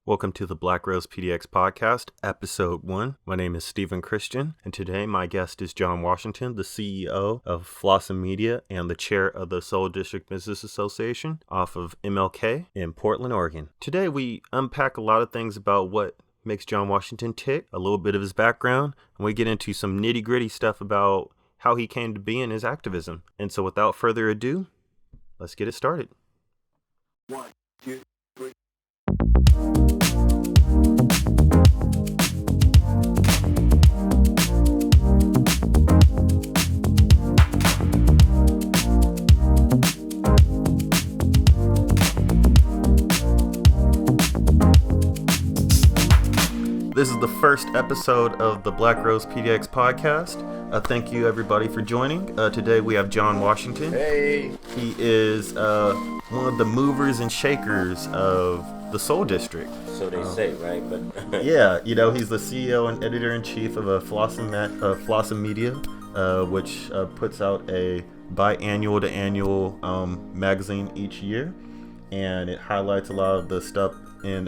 Welcome to the Black Rose PDX Podcast, Episode 1. My name is Stephen Christian, and today my guest is John Washington, the CEO of Flossin Media and the chair of the Soul District Business Association off of MLK in Portland, Oregon. Today we unpack a lot of things about what makes John Washington tick, a little bit of his background, and we get into some nitty-gritty stuff about how he came to be in his activism. And so without further ado, let's get it started. 1, 2, 3. This is the first episode of the Black Rose PDX Podcast. Thank you, everybody, for joining. Today we have John Washington. Hey. He is one of the movers and shakers of the Soul District. So they say, right? But yeah, he's the CEO and editor-in-chief of Flossin Media, which puts out a biannual to annual magazine each year, and it highlights a lot of the stuff in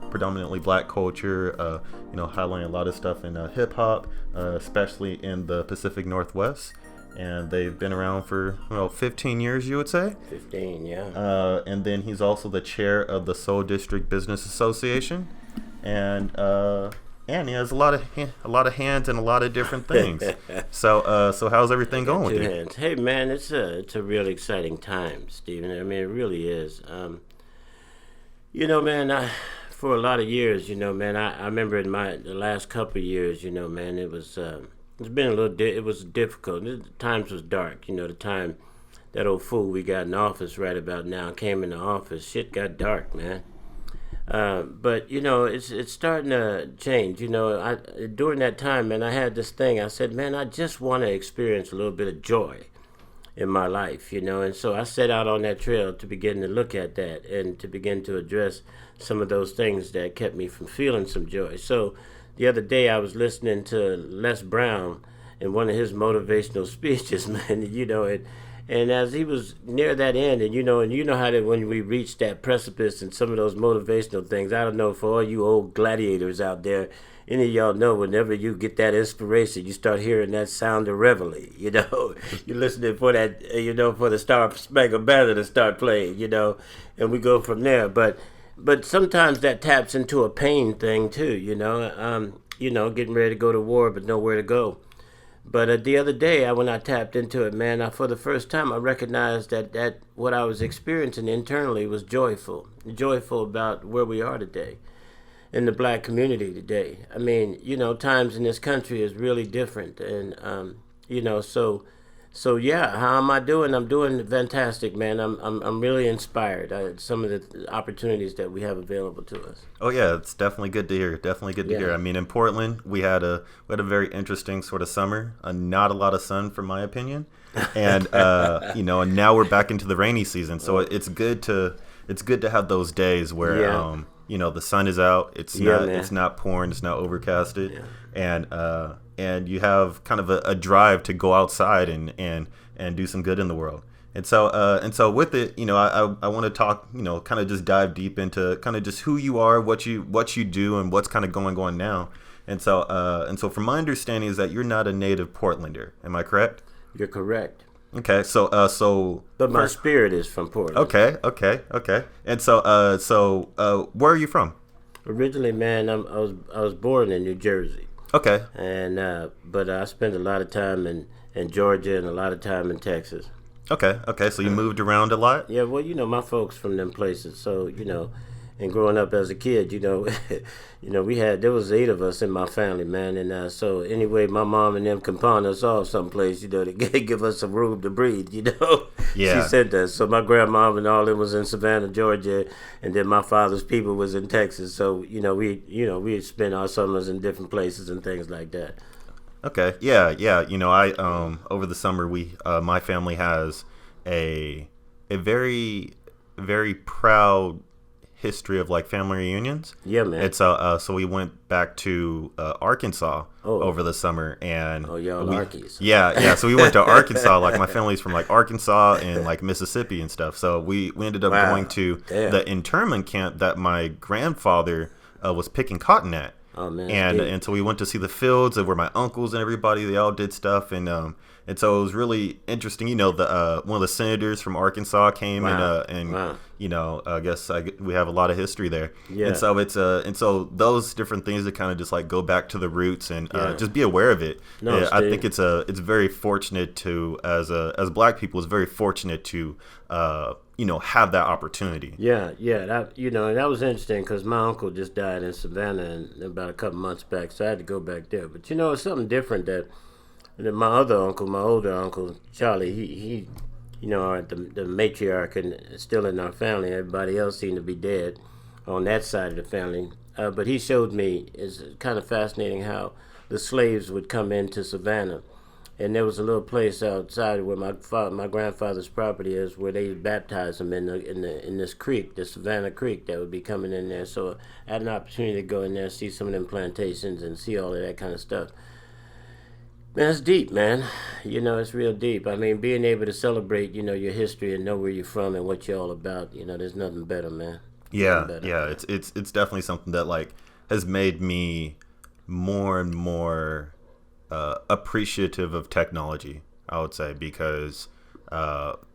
predominantly black culture, highlighting a lot of stuff in hip hop, especially in the Pacific Northwest. And they've been around for 15 years, you would say. 15, yeah. And then he's also the chair of the Soul District Business Association, and he has a lot of hands in a lot of different things. So how's everything going with you? Hands. Hey man, it's a real exciting time, Stephen. I mean, it really is. Man, for a lot of years, I remember in the last couple of years, man, it was it was difficult. The times was dark, the time that old fool we got in office right about now came into office, shit got dark, man. But it's starting to change. During that time, man, I had this thing. I said, man, I just want to experience a little bit of joy in my life, and so I set out on that trail to begin to look at that and to begin to address some of those things that kept me from feeling some joy. So the other day I was listening to Les Brown in one of his motivational speeches, man, and as he was near that end, and you know how that when we reach that precipice and some of those motivational things, I don't know, for all you old gladiators out there, any of y'all know whenever you get that inspiration, you start hearing that sound of reveille, you're listening for that, for the Star Spangled Banner to start playing, and we go from there. But sometimes that taps into a pain thing too, getting ready to go to war but nowhere to go. But the other day, when I tapped into it, man, for the first time, I recognized that what I was experiencing internally was joyful about where we are today in the black community today. I mean, times in this country is really different. And, so yeah, how am I doing? I'm doing fantastic, man. I'm really inspired. Some of the opportunities that we have available to us. Oh yeah, it's definitely good to hear. Hear. I mean, in Portland, we had a very interesting sort of summer. Not a lot of sun, from my opinion, and and now we're back into the rainy season. So it's good to have those days where the sun is out. It's not pouring. It's not overcasted, and you have kind of a drive to go outside and do some good in the world. And so with it, I want to talk, kind of just dive deep into kind of just who you are, what you do, and what's kind of going on now. And so from my understanding is that you're not a native Portlander. Am I correct? You're correct. Okay, but my spirit is from Portland. Okay. And so where are you from? Originally, man, I was born in New Jersey. Okay. And but I spent a lot of time in Georgia and a lot of time in Texas. Okay. So you moved around a lot? Yeah, well, my folks from them places. So, and growing up as a kid, there was 8 of us in my family, man. And so anyway, my mom and them can pawn us off someplace, to give us some room to breathe, Yeah. She said that. So my grandma and all them was in Savannah, Georgia, and then my father's people was in Texas. So, we spent our summers in different places and things like that. Okay. Yeah. I over the summer my family has a very, very proud history of like family reunions. Yeah, man. It's so we went back to Arkansas over the summer, and y'all Arkies. Yeah. So we went to Arkansas. Like my family's from like Arkansas and like Mississippi and stuff. So we ended up going to the internment camp that my grandfather was picking cotton at. Oh man. And so we went to see the fields and where my uncles and everybody, they all did stuff, and so it was really interesting. You know, the one of the senators from Arkansas came, and you know, I guess we have a lot of history there. Yeah. And so it's and so those different things that kind of just like go back to the roots and just be aware of it. No, I think it's very fortunate to as Black people, it's very fortunate to you know, have that opportunity. Yeah, that, you know, and that was interesting because my uncle just died in Savannah about a couple months back, so I had to go back there. But you know, it's something different that my other uncle, my older uncle Charlie, he you know, the matriarch and still in our family. Everybody else seemed to be dead on that side of the family. But he showed me, it's kind of fascinating how the slaves would come into Savannah. And there was a little place outside where my grandfather's property is, where they baptized them in this creek, the Savannah Creek, that would be coming in there. So I had an opportunity to go in there, see some of them plantations, and see all of that kind of stuff. Man, it's deep, man. You know, it's real deep. I mean, being able to celebrate, you know, your history and know where you're from and what you're all about. You know, there's nothing better, man. Yeah. It's definitely something that like has made me more and more appreciative of technology, I would say, because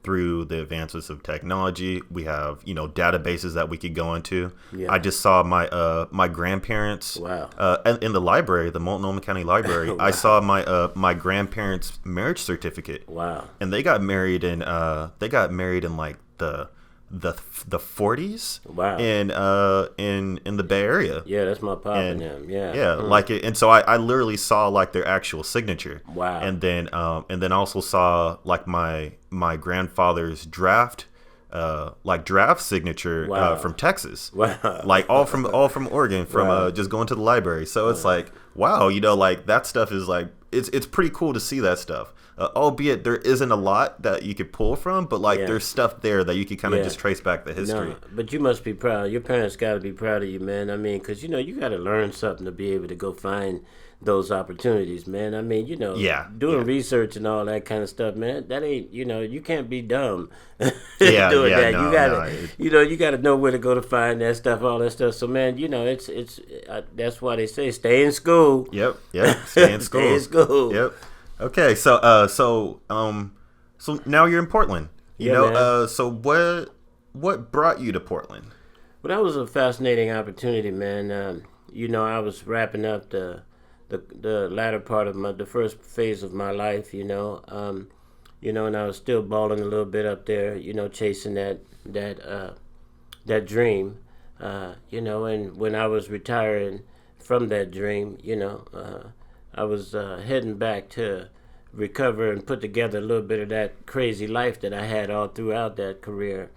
through the advances of technology, we have, you know, databases that we could go into. Yeah. I just saw my grandparents in the library, the Multnomah County Library. Wow. I saw my grandparents' marriage certificate. Wow. And they got married in like the 40s. Wow. In the Bay Area. Yeah, that's my pop and them. Yeah. Like it. And so I literally saw like their actual signature. Wow. And then also saw like my grandfather's draft signature from Texas. Wow. Like all from Oregon, from just going to the library. So it's like, wow, you know, like that stuff is like it's pretty cool to see that stuff. Albeit there isn't a lot that you could pull from, but like there's stuff there that you could kind of just trace back the history. No, but you must be proud. Your parents got to be proud of you, man. I mean, because, you know, you got to learn something to be able to go find those opportunities, man. I mean, you know, doing research and all that kind of stuff, man, that ain't, you know, you can't be dumb doing that. No, you gotta, you know, you got to know where to go to find that stuff, all that stuff. So, man, you know, it's that's why they say stay in school. Yep, stay in school. Stay in school. Yep. Okay, so now you're in Portland. You know, man. So what brought you to Portland? Well, that was a fascinating opportunity, man. You know, I was wrapping up the latter part of the first phase of my life. You know, and I was still balling a little bit up there. You know, chasing that dream. You know, and when I was retiring from that dream, you know, I was heading back to recover and put together a little bit of that crazy life that I had all throughout that career.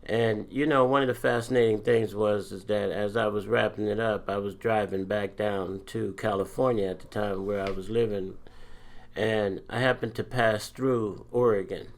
And, you know, one of the fascinating things is that as I was wrapping it up, I was driving back down to California at the time where I was living. And I happened to pass through Oregon.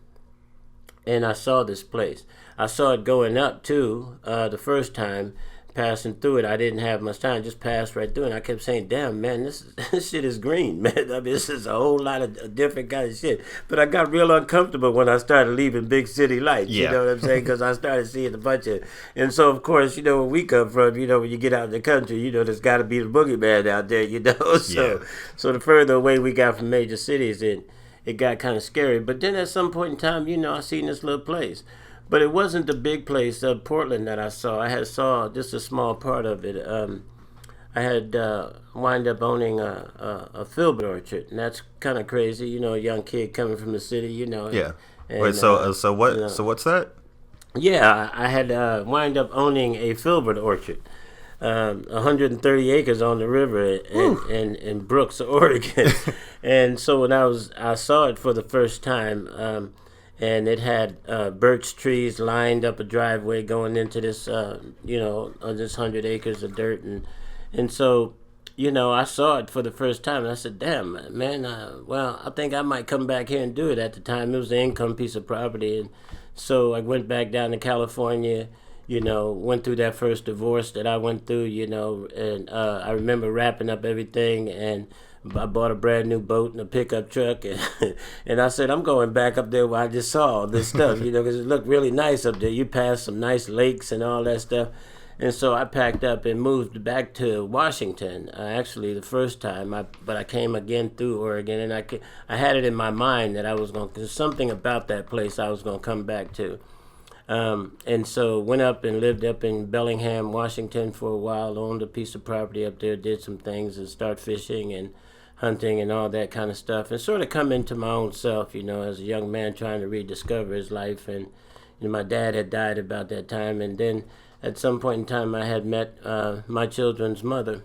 And I saw this place. I saw it going up, too, the first time. Passing through it, I didn't have much time, just passed right through it. And I kept saying, damn, man, this shit is green, man. I mean, this is a whole lot of different kind of shit. But I got real uncomfortable when I started leaving big city lights, you know what I'm saying? Because I started seeing a bunch of, and so, of course, you know, where we come from, you know, when you get out in the country, you know, there's got to be the boogeyman out there, you know? So the further away we got from major cities, it got kind of scary. But then at some point in time, you know, I seen this little place. But it wasn't the big place of Portland that I saw. I saw just a small part of it. I had wind up owning a filbert orchard, and that's kind of crazy. You know, a young kid coming from the city. You know. Yeah. And, wait. So what? You know, so what's that? Yeah, I had wind up owning a filbert orchard. 130 acres on the river in Brooks, Oregon. And so when I saw it for the first time. And it had birch trees lined up a driveway going into this, you know, on this 100 acres of dirt. And so, you know, I saw it for the first time. And I said, damn, man, well, I think I might come back here and do it. At the time, it was an income piece of property. And so I went back down to California, went through that first divorce that I went through, and I remember wrapping up everything, and I bought a brand new boat and a pickup truck, and I said, I'm going back up there where I just saw all this stuff, because it looked really nice up there. You passed some nice lakes and all that stuff. And so I packed up and moved back to Washington. Actually, the first time, but I came again through Oregon, and I had it in my mind that I was going. There's something about that place I was going to come back to. And so went up and lived up in Bellingham, Washington for a while. Owned a piece of property up there. Did some things and start fishing and hunting and all that kind of stuff. And sort of come into my own self, as a young man trying to rediscover his life. And my dad had died about that time, and then. At some point in time, I had met my children's mother,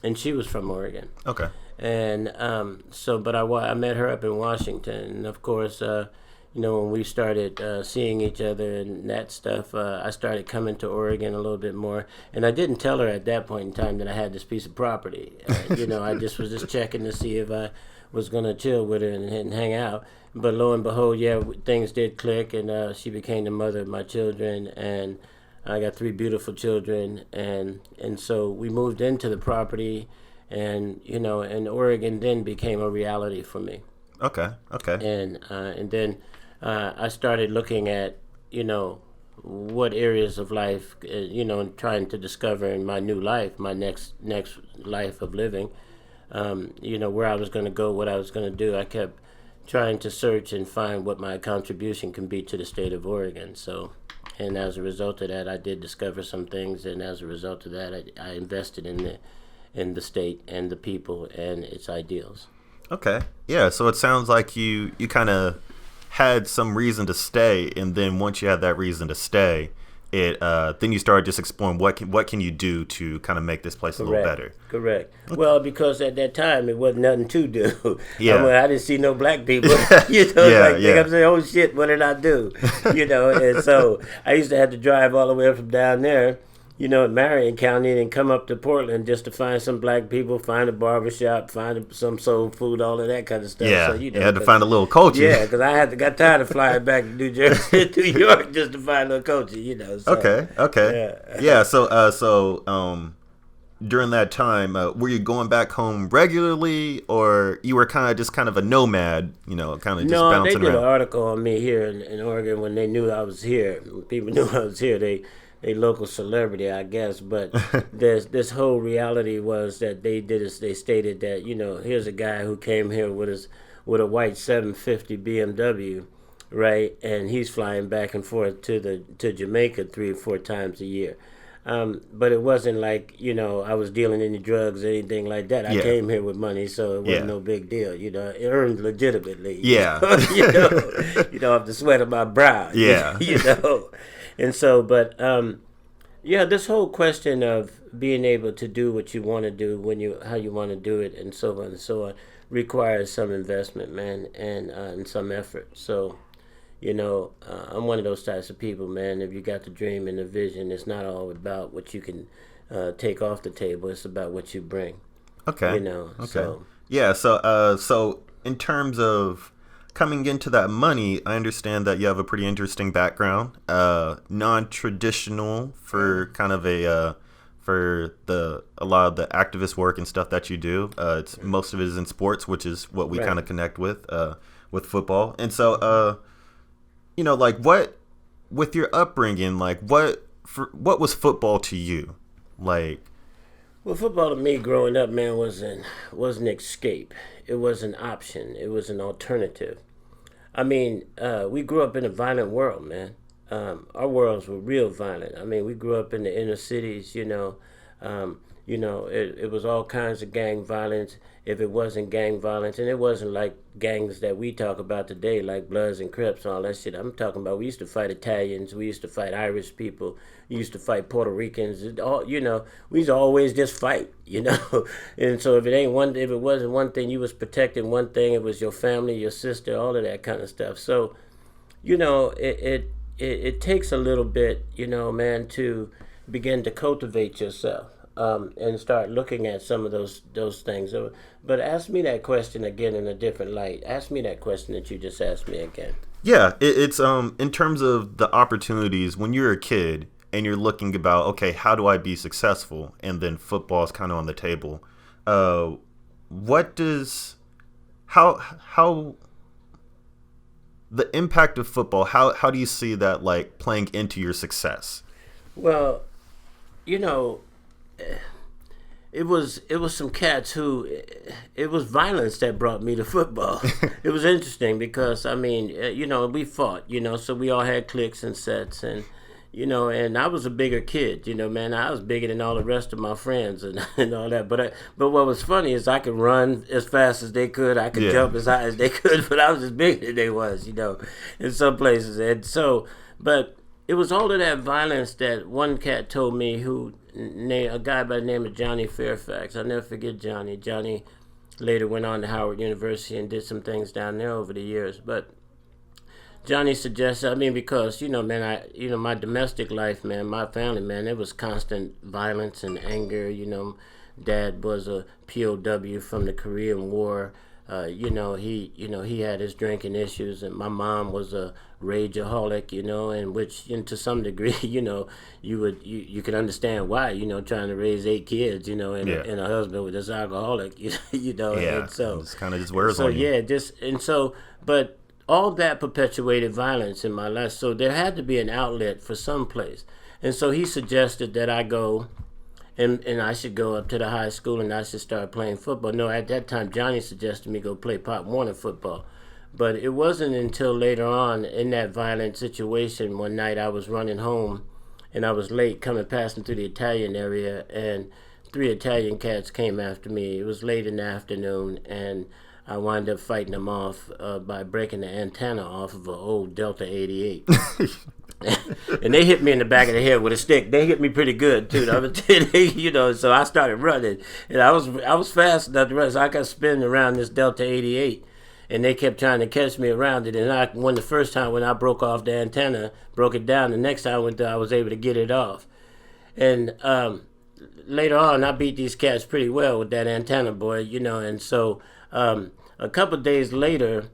and she was from Oregon. Okay. And but I met her up in Washington, and of course, when we started seeing each other and that stuff, I started coming to Oregon a little bit more. And I didn't tell her at that point in time that I had this piece of property. I was just checking to see if I was going to chill with her and hang out. But lo and behold, things did click, and she became the mother of my children, and I got 3 beautiful children, and so we moved into the property, and and Oregon then became a reality for me. Okay. And then I started looking at what areas of life and trying to discover in my new life, my next life of living, where I was going to go, what I was going to do. I kept trying to search and find what my contribution can be to the state of Oregon. And as a result of that, I did discover some things, and as a result of that, I invested in the state and the people and its ideals. Okay. Yeah, so it sounds like you kind of had some reason to stay, and then once you had that reason to stay, then you started just exploring what can you do to kind of make this place a little better. Correct. Well, because at that time it wasn't nothing to do. Yeah. I didn't see no black people. I'm saying, oh shit, what did I do? And so I used to have to drive all the way up from down there, in Marion County, and come up to Portland just to find some black people, find a barbershop, find some soul food, all of that kind of stuff. Yeah, so, you had to find a little culture. Yeah, because I got tired of flying back to New Jersey, New York, just to find a little culture. So, okay. Yeah. So during that time, were you going back home regularly, or you were kind of a nomad? Kind of just bouncing around. No, they did an article on me here in Oregon when they knew I was here. When people knew I was here. They local celebrity, I guess, but this whole reality was that they stated that here's a guy who came here with a white 750 BMW, right, and he's flying back and forth to Jamaica 3 or 4 times a year, but it wasn't like I was dealing any drugs or anything like that. I came here with money, so it wasn't no big deal. It earned legitimately. Yeah, off the sweat of my brow. Yeah, And so, but this whole question of being able to do what you want to do how you want to do it, and so on and so on, requires some investment, man, and some effort. So, I'm one of those types of people, man. If you got the dream and the vision, it's not all about what you can take off the table. It's about what you bring. Okay. Okay. So. Yeah. So in terms of coming into that money, I understand that you have a pretty interesting background, non-traditional for kind of a lot of the activist work and stuff that you do. Most of it is in sports, which is what we kind of connect with football. And so, what with your upbringing, what was football to you, like? Well, football to me growing up, man, was an escape. It was an option. It was an alternative. I mean, we grew up in a violent world, man. Our worlds were real violent. I mean, we grew up in the inner cities, it was all kinds of gang violence. If it wasn't gang violence, and it wasn't like gangs that we talk about today, like Bloods and Crips and all that shit. I'm talking about we used to fight Italians, we used to fight Irish people, we used to fight Puerto Ricans. We used to always just fight, And so if it wasn't one thing, you was protecting one thing. It was your family, your sister, all of that kind of stuff. So, it takes a little bit, man, to begin to cultivate yourself. And start looking at some of those things. But ask me that question again in a different light. Ask me that question that you just asked me again. Yeah, it's in terms of the opportunities when you're a kid. and you're looking about, okay, how do I be successful? And then football is kind of on the table. What does, how the impact of football, how do you see that like playing into your success? Well, you know, it was some cats who, it was violence that brought me to football. It was interesting because, I mean, we fought, so we all had cliques and sets, and and I was a bigger kid, man. I was bigger than all the rest of my friends and all that. But what was funny is I could run as fast as they could. I could jump as high as they could, but I was as big as they was, in some places. And so, but it was all of that violence that one cat told me, a guy by the name of Johnny Fairfax. I'll never forget Johnny. Johnny later went on to Howard University and did some things down there over the years. But Johnny suggested, because, man, my domestic life, man, my family, man, it was constant violence and anger. Dad was a POW from the Korean War. He had his drinking issues, and my mom was a rageaholic, in which, to some degree, you can understand why, trying to raise 8 kids, and a husband with this alcoholic, Yeah, and so it's kind of just wears on you. But all that perpetuated violence in my life, so there had to be an outlet for some place. And so he suggested that I go and I should go up to the high school and I should start playing football. No, at that time, Johnny suggested me go play Pop Warner football. But it wasn't until later on in that violent situation, one night I was running home and I was late passing through the Italian area, and 3 Italian cats came after me. It was late in the afternoon, and I wound up fighting them off by breaking the antenna off of an old Delta 88. And they hit me in the back of the head with a stick. They hit me pretty good too. So I started running, and I was fast enough to run. So I got spinning around this Delta 88, and they kept trying to catch me around it. And I won the first time when I broke off the antenna, broke it down. The next time I went there, I was able to get it off. And later on, I beat these cats pretty well with that antenna, boy. And so a couple of days later,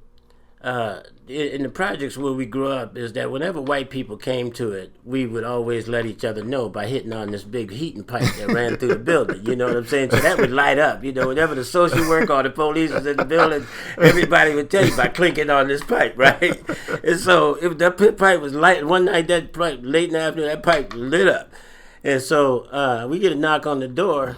in the projects where we grew up, is that whenever white people came to it, we would always let each other know by hitting on this big heating pipe that ran through the building. You know what I'm saying? So that would light up. Whenever the social worker or the police was in the building, everybody would tell you by clinking on this pipe, right? And so if that pipe was light, one night that pipe, late in the afternoon, that pipe lit up. And so we get a knock on the door,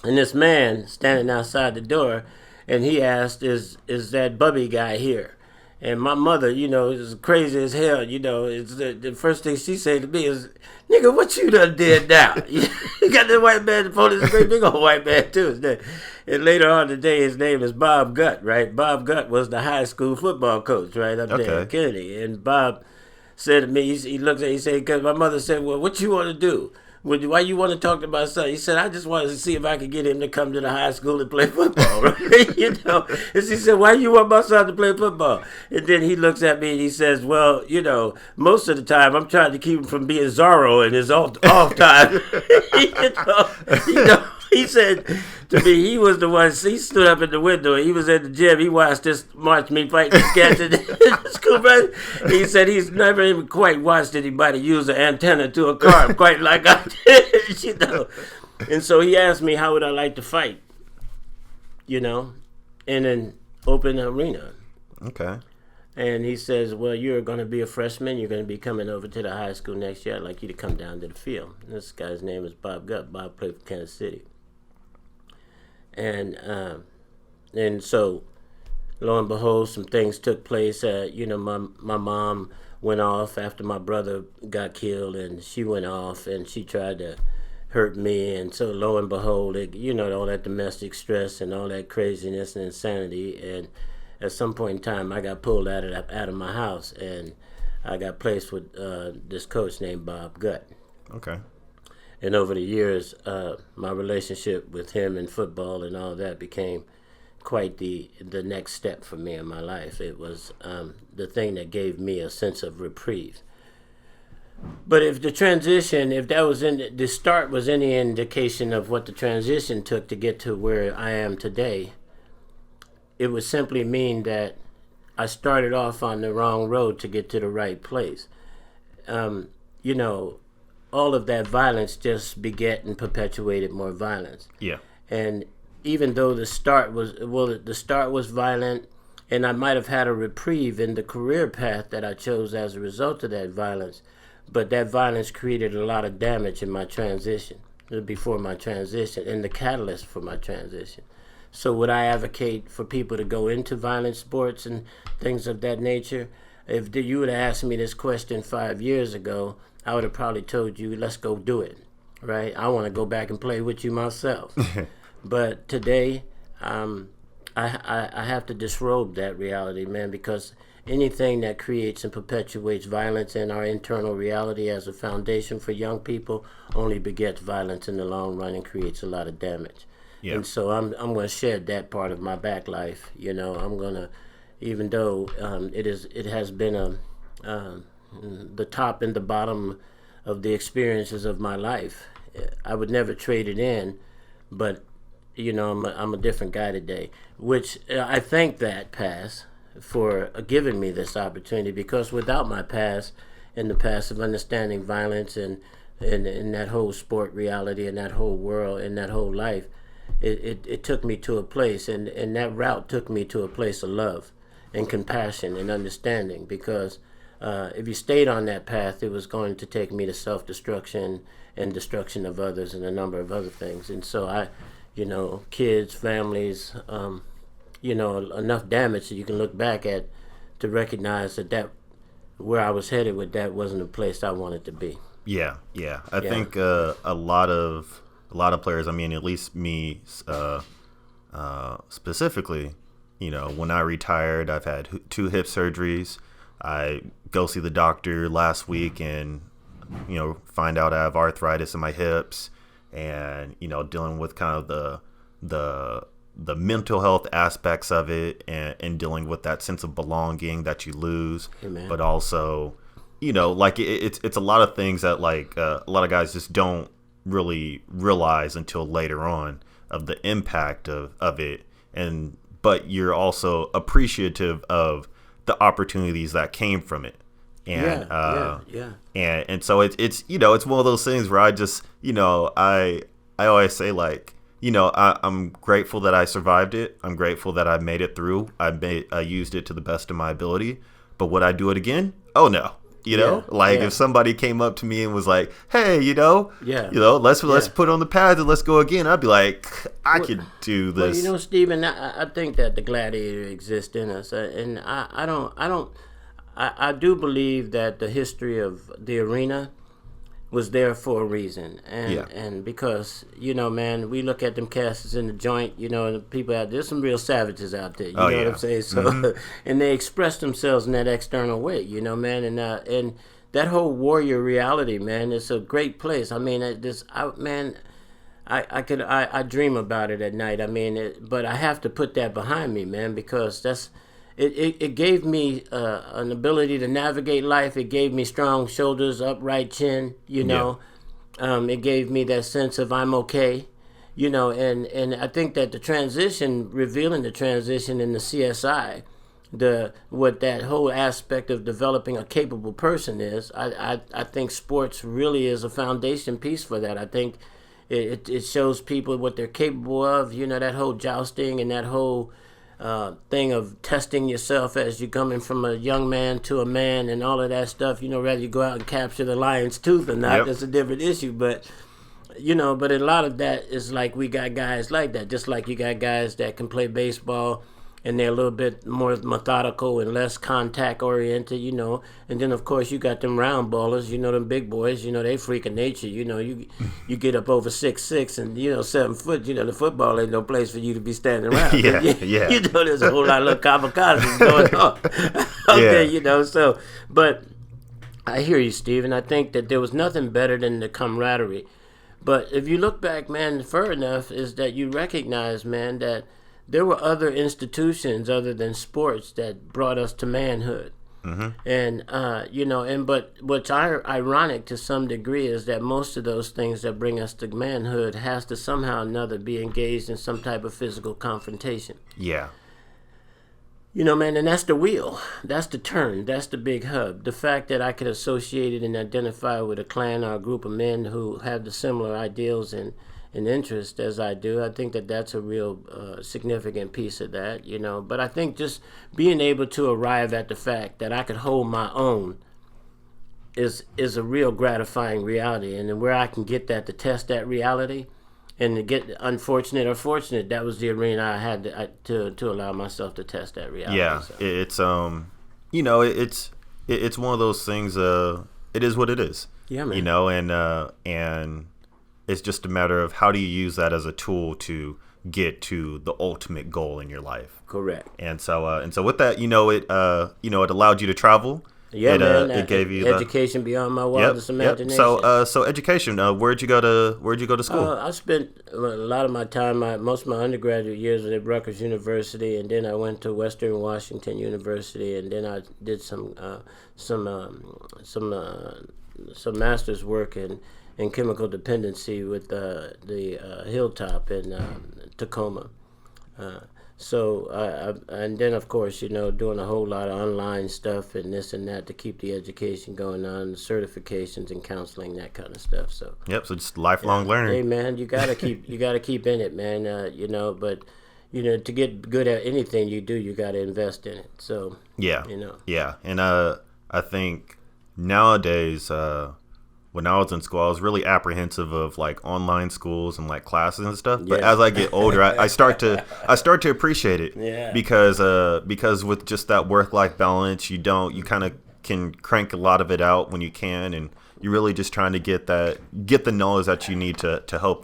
and this man standing outside the door, and he asked, is that Bubby guy here? And my mother, is crazy as hell, it's the first thing she said to me is, nigga, what you done did now? You got that white man, the police, a great big old white man too. And later on today, his name is Bob Gutt, right? Bob Gutt was the high school football coach, right, up there in Kennedy. And Bob said to me, he looked at, he said, because my mother said, well, what you want to do? Why you want to talk to my son? He said, I just wanted to see if I could get him to come to the high school and play football, right? And she said, why you want my son to play football? And then he looks at me and he says, well, most of the time I'm trying to keep him from being Zorro in his off time. He said to me, he was the one, he stood up in the window, he was at the gym, he watched me fight this cat in the school, right? He said he's never even quite watched anybody use an antenna to a car quite like I did, And so he asked me, how would I like to fight, in an open arena. Okay. And he says, well, you're going to be a freshman. You're going to be coming over to the high school next year. I'd like you to come down to the field. And this guy's name is Bob Gutt. Bob played for Kansas City. And so, lo and behold, some things took place. My mom went off after my brother got killed, and she went off, and she tried to hurt me. And so, lo and behold, all that domestic stress and all that craziness and insanity. And at some point in time, I got pulled out of my house, and I got placed with this coach named Bob Gutt. Okay. And over the years, my relationship with him in football and all that became quite the next step for me in my life. It was the thing that gave me a sense of reprieve. But if the transition, if that was the start was any indication of what the transition took to get to where I am today, it would simply mean that I started off on the wrong road to get to the right place. all of that violence just beget and perpetuated more violence. Yeah. And even though the start was violent, and I might have had a reprieve in the career path that I chose as a result of that violence, but that violence created a lot of damage in my transition, before my transition, and the catalyst for my transition. So would I advocate for people to go into violent sports and things of that nature? If you would have asked me this question 5 years ago, I would have probably told you, let's go do it, right? I want to go back and play with you myself. But today, I have to disrobe that reality, man, because anything that creates and perpetuates violence in our internal reality as a foundation for young people only begets violence in the long run and creates a lot of damage. Yeah. And so I'm going to shed that part of my back life. You know, I'm going to, even though it has been the top and the bottom of the experiences of my life, I would never trade it in. But you know, I'm a different guy today, which I thank that past for giving me this opportunity, because without my past and the past of understanding violence and that whole sport reality and that whole world and that whole life, it took me to a place, and that route took me to a place of love and compassion and understanding, because if you stayed on that path, it was going to take me to self-destruction and destruction of others and a number of other things. And so you know, kids, families, you know, enough damage that you can look back at to recognize that where I was headed with that wasn't a place I wanted to be. Yeah. I think a lot of players, I mean, at least me specifically, you know, when I retired, I've had 2 hip surgeries. I go see the doctor last week and, you know, find out I have arthritis in my hips. And, you know, dealing with kind of the mental health aspects of it, and dealing with that sense of belonging that you lose. Amen. But also, you know, like it's a lot of things that like a lot of guys just don't really realize until later on of the impact of it. But you're also appreciative of the opportunities that came from it. And and so it's you know, it's one of those things where I just, you know, I always say, like, you know, I'm grateful that I survived it. I'm grateful that I made it through. I used it to the best of my ability. But would I do it again? Oh no. You know, if somebody came up to me and was like, "Hey, you know, let's put on the pads and let's go again," I'd be like, "I could do this." Well, you know, Stephen, I think that the gladiator exists in us, and I do believe that the history of the arena was there for a reason, and because, you know, man, we look at them casters in the joint, you know, and the people out there's some real savages out there, you know what I'm saying? So, and they express themselves in that external way, you know, man, and that whole warrior reality, man, it's a great place. I mean, I dream about it at night. I mean, but I have to put that behind me, man, because it gave me an ability to navigate life. It gave me strong shoulders, upright chin, you know. It gave me that sense of I'm okay, you know. And I think that the transition, revealing the transition in the CSI, what that whole aspect of developing a capable person is, I think sports really is a foundation piece for that. I think it shows people what they're capable of, you know, that whole jousting and that whole thing of testing yourself as you're coming from a young man to a man and all of that stuff, you know, whether you go out and capture the lion's tooth or not, that's a different issue. But, you know, but a lot of that is like we got guys like that, just like you got guys that can play baseball and they're a little bit more methodical and less contact oriented, you know. And then of course you got them round ballers, you know, them big boys, you know, they freak of nature, you know. You get up over 6'6" and, you know, 7 foot, you know, the football ain't no place for you to be standing around. You know, there's a whole lot of little kamikazes going on. Okay, you know, so, but I hear you, Steve, and I think that there was nothing better than the camaraderie. But if you look back, man, far enough, is that you recognize, man, that there were other institutions other than sports that brought us to manhood. And, you know, but what's ironic to some degree is that most of those things that bring us to manhood has to somehow or another be engaged in some type of physical confrontation. You know, man, and that's the wheel. That's the turn. That's the big hub. The fact that I could associate it and identify with a clan or a group of men who have the similar ideals and interests as I do, I think that that's a real significant piece of that, you know. But I think just being able to arrive at the fact that I could hold my own is a real gratifying reality. And then where I can get that to test that reality, and to get unfortunate or fortunate, that was the arena I had to allow myself to test that reality. Yeah, so. It's you know, it's one of those things. It is what it is. Yeah, man. You know, and it's just a matter of how do you use that as a tool to get to the ultimate goal in your life. Correct. And so with that, it allowed you to travel. Yeah, man. It gave you education beyond my wildest imagination. Yep. So education. Where'd you go to school? I spent a lot of my time. Most of my undergraduate years was at Rutgers University, and then I went to Western Washington University, and then I did some master's work in chemical dependency with the Hilltop in Tacoma. And then of course, doing a whole lot of online stuff and this and that to keep the education going on, certifications and counseling, that kind of stuff. So so just lifelong learning. Hey man, you gotta keep in it, man. But to get good at anything you do, you gotta invest in it. So yeah, and I think nowadays. When I was in school, I was really apprehensive of like online schools and like classes and stuff. But as I get older, I start to appreciate it. Yeah. Because with just that work-life balance, you kind of can crank a lot of it out when you can, and you're really just trying to get the knowledge that you need to help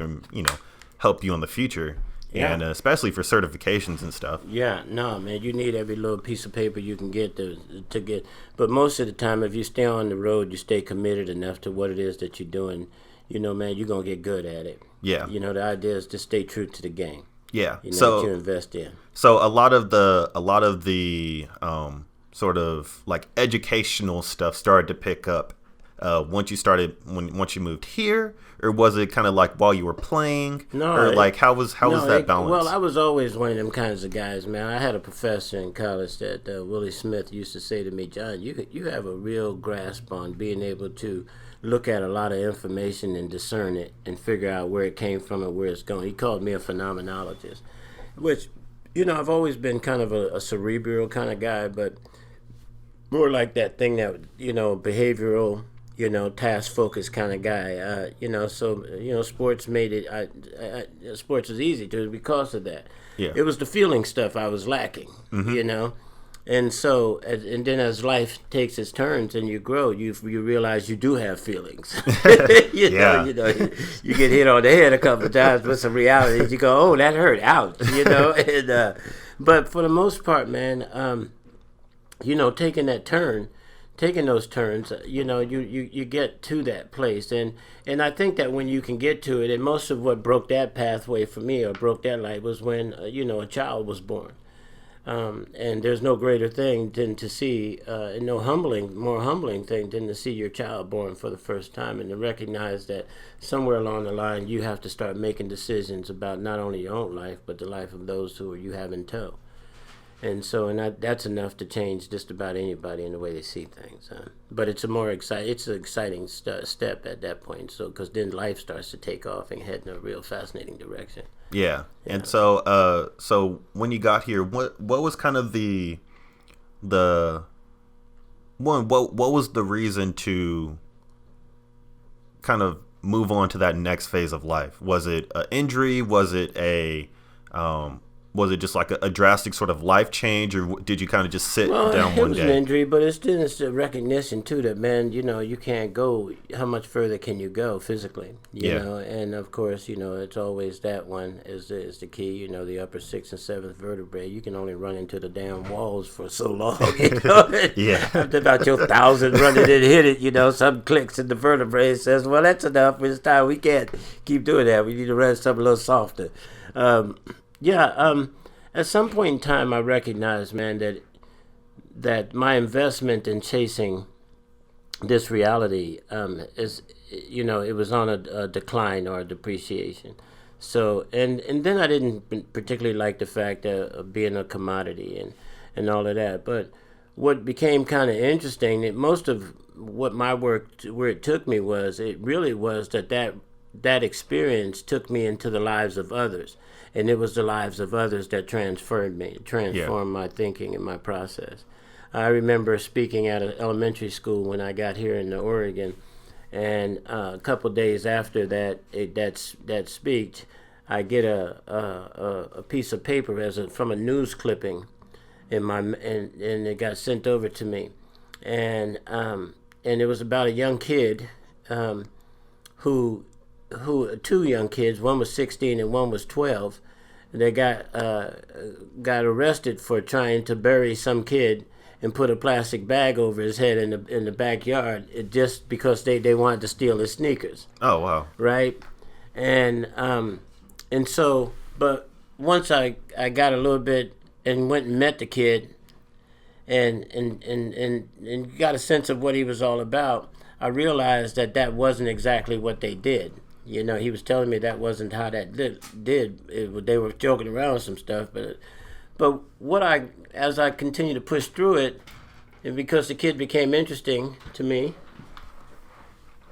help you in the future. Yeah. And especially for certifications and stuff. Yeah, no, man, you need every little piece of paper you can get to get. But most of the time, if you stay on the road, you stay committed enough to what it is that you're doing, man, you're going to get good at it. Yeah. The idea is to stay true to the game. Yeah. That you invest in. So a lot of the sort of like educational stuff started to pick up once you moved here, or was it kind of like while you were playing? No, or like how was that balance? Well, I was always one of them kinds of guys, man. I had a professor in college that Willie Smith used to say to me, John, you have a real grasp on being able to look at a lot of information and discern it and figure out where it came from and where it's going. He called me a phenomenologist, which I've always been kind of a cerebral kind of guy, but more like that thing that behavioral. Task focused kind of guy. Sports made it. Sports was easy to because of that. Yeah. It was the feeling stuff I was lacking. Mm-hmm. And so and then as life takes its turns and you grow, you realize you do have feelings. You get hit on the head a couple of times with some realities. You go, oh, that hurt. Ouch. And but for the most part, man, taking those turns, you get to that place. And I think that when you can get to it, and most of what broke that pathway for me or broke that light was when, a child was born. And there's no greater thing than to see, more humbling thing than to see your child born for the first time and to recognize that somewhere along the line you have to start making decisions about not only your own life, but the life of those who you have in tow. And that's enough to change just about anybody in the way they see things. But it's an exciting step at that point. So because then life starts to take off and head in a real fascinating direction. Yeah. And so when you got here, what was kind of what was the reason to kind of move on to that next phase of life? Was it an injury? Was it was it just like a drastic sort of life change, or did you kind of just sit down one day? It was an injury, but it's the recognition too that, man, you can't go. How much further can you go physically? You know, and of course, it's always that one is the key. The upper 6th and 7th vertebrae. You can only run into the damn walls for so long. Yeah. After about your 1,000 running and hit it, some clicks in the vertebrae and says, well, that's enough. It's time. We can't keep doing that. We need to run something a little softer. At some point in time, I recognized, man, that my investment in chasing this reality is, it was on a decline or a depreciation. So, and then I didn't particularly like the fact of being a commodity, and all of that. But what became kind of interesting, that most of what my work, where it took me, was it really was that experience took me into the lives of others, and it was the lives of others that transformed my thinking and my process. I remember speaking at an elementary school when I got here in Oregon, and a couple days after that speech, I get a piece of paper from a news clipping, and it got sent over to me, and it was about a young kid, who two young kids, one was 16 and one was 12. They got arrested for trying to bury some kid and put a plastic bag over his head in the backyard, just because they wanted to steal his sneakers. Oh wow! Right, and so, but once I got a little bit and went and met the kid, and got a sense of what he was all about, I realized that wasn't exactly what they did. You know, he was telling me that wasn't how that did. They were joking around with some stuff, but as I continued to push through it, and because the kid became interesting to me,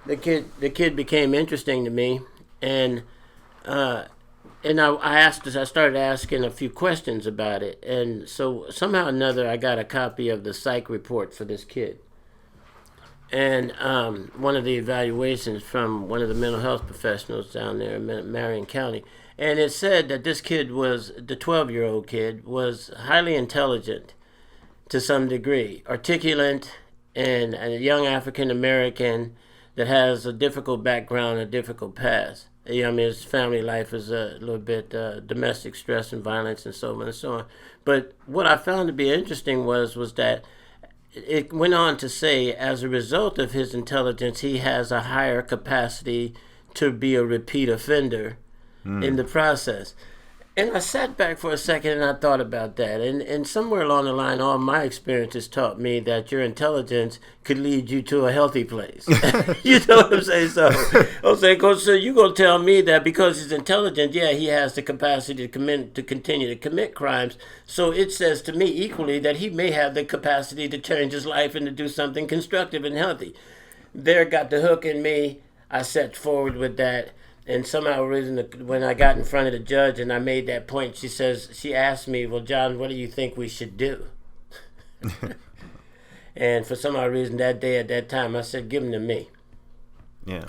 the kid became interesting to me, and I started asking a few questions about it, and so somehow or another I got a copy of the psych report for this kid, and one of the evaluations from one of the mental health professionals down there in Marion County, and it said that this kid the 12-year-old kid was highly intelligent to some degree, articulate, and a young African American that has a difficult background, a difficult past. I mean, his family life is a little bit domestic stress and violence and so on and so on. But what I found to be interesting was that it went on to say, as a result of his intelligence, he has a higher capacity to be a repeat offender in the process. And I sat back for a second and I thought about that. And somewhere along the line, all my experiences taught me that your intelligence could lead you to a healthy place. You know what I'm saying? So I'm saying, so you're going to tell me that because he's intelligent, yeah, he has the capacity to continue to commit crimes. So it says to me equally that he may have the capacity to change his life and to do something constructive and healthy. There got the hook in me. I set forward with that. And somehow, when I got in front of the judge and I made that point, she asked me, well, John, what do you think we should do? And for some odd reason that day at that time, I said, give him to me. Yeah.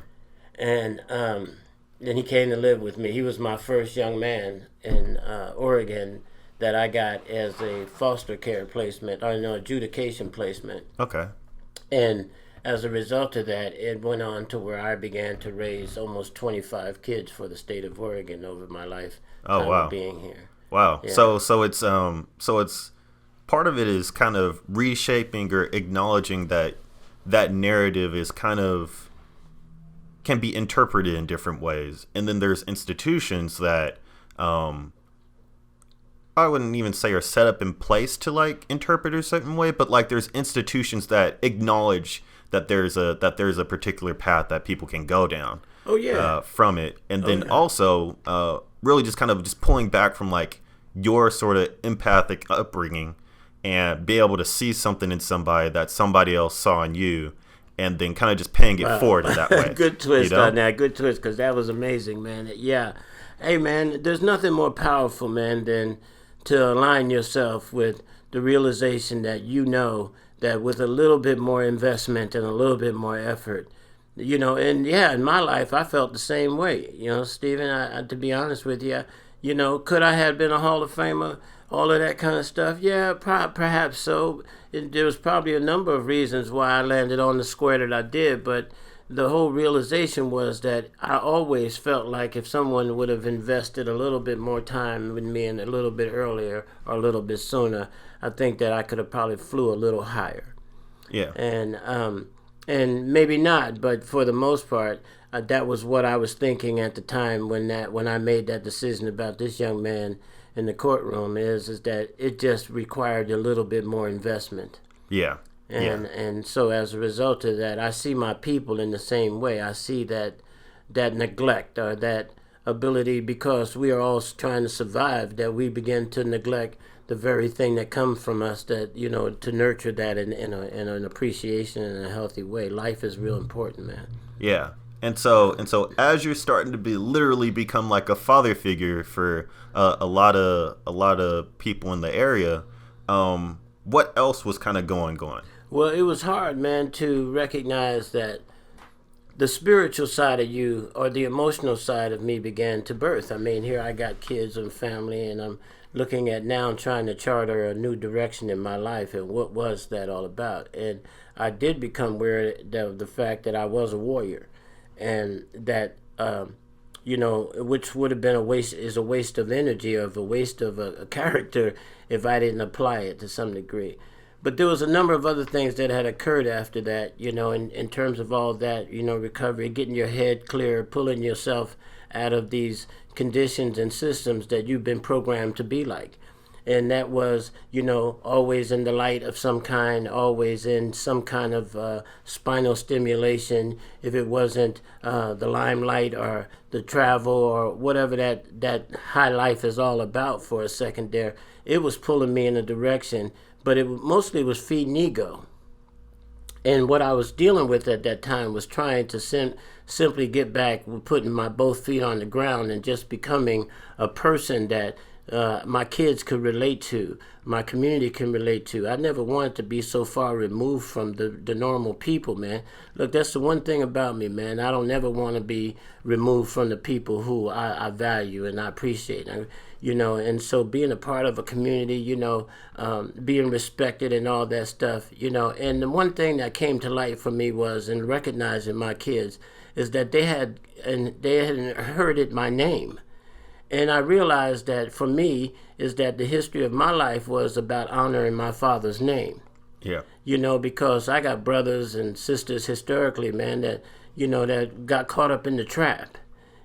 And then he came to live with me. He was my first young man in Oregon that I got as a foster care placement, or no, adjudication placement. Okay. And as a result of that, it went on to where I began to raise almost 25 kids for the state of Oregon over my life. Oh wow! Being here. Wow. Yeah. So it's part of it is kind of reshaping or acknowledging that narrative is kind of can be interpreted in different ways, and then there's institutions that I wouldn't even say are set up in place to like interpret it a certain way, but like there's institutions that acknowledge that there's a particular path that people can go down. Oh yeah. From it, and then also really just kind of just pulling back from like your sort of empathic upbringing and be able to see something in somebody that somebody else saw in you, and then kind of just paying it forward in that way. Good twist on that. Good twist, because that was amazing, man. Yeah. Hey, man, there's nothing more powerful, man, than to align yourself with the realization that you know that with a little bit more investment and a little bit more effort, you know, and yeah, in my life, I felt the same way. You know, Stephen, I, to be honest with you, you know, could I have been a Hall of Famer, all of that kind of stuff? Yeah, perhaps so. There was probably a number of reasons why I landed on the square that I did, but the whole realization was that I always felt like if someone would have invested a little bit more time with me and a little bit earlier or a little bit sooner, I think that I could have probably flew a little higher. Yeah. And maybe not, but for the most part, that was what I was thinking at the time when I made that decision about this young man in the courtroom is that it just required a little bit more investment. Yeah. And so as a result of that, I see my people in the same way. I see that neglect or that ability, because we are all trying to survive, that we begin to neglect the very thing that comes from us, that, you know, to nurture that in an appreciation in a healthy way. Life is real important, man. Yeah. And so as you're starting to literally become like a father figure for a lot of people in the area, what else was kind of going? Well, it was hard, man, to recognize that the spiritual side of you, or the emotional side of me, began to birth. I mean, here I got kids and family, and I'm looking at now trying to charter a new direction in my life, and what was that all about? And I did become aware of the fact that I was a warrior, and that you know, which would have been a waste of energy, or a waste of a character if I didn't apply it to some degree. But there was a number of other things that had occurred after that, you know, in terms of all that, you know, recovery, getting your head clear, pulling yourself out of these conditions and systems that you've been programmed to be like. And that was, you know, always in the light of some kind, always in some kind of spinal stimulation. If it wasn't the limelight or the travel or whatever that high life is all about for a second there, it was pulling me in a direction. But it mostly was feeding ego. And what I was dealing with at that time was trying to simply get back with putting my both feet on the ground and just becoming a person that my kids could relate to, my community can relate to. I never wanted to be so far removed from the normal people, man. Look, that's the one thing about me, man. I don't never want to be removed from the people who I value and I appreciate. You know, and so being a part of a community, you know, being respected and all that stuff, you know. And the one thing that came to light for me was, in recognizing my kids, is that they had inherited my name. And I realized that for me is that the history of my life was about honoring my father's name. Yeah. You know, because I got brothers and sisters historically, man, that, you know, that got caught up in the trap.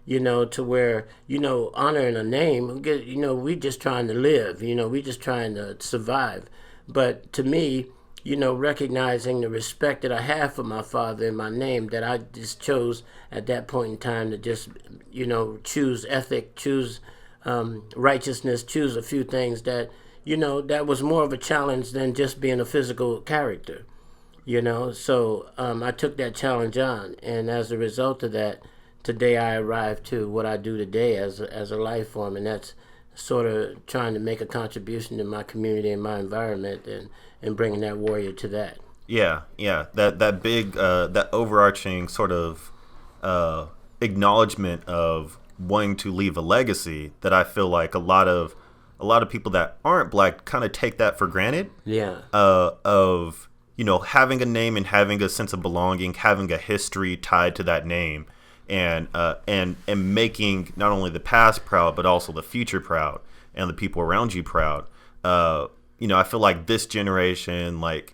You know, to where, you know, honoring a name, you know, we just trying to live, you know, we just trying to survive. But to me, you know, recognizing the respect that I have for my father and my name, that I just chose at that point in time to just, you know, choose ethic, choose righteousness, choose a few things that, you know, that was more of a challenge than just being a physical character, you know. So I took that challenge on, and as a result of that, today I arrived to what I do today as a life form, and that's sort of trying to make a contribution to my community and my environment, and bringing that warrior to that. Yeah. That big, that overarching sort of acknowledgement of wanting to leave a legacy that I feel like a lot of people that aren't Black kind of take that for granted. Yeah. Of, you know, having a name and having a sense of belonging, having a history tied to that name. And making not only the past proud, but also the future proud, and the people around you proud. You know, I feel like this generation, like,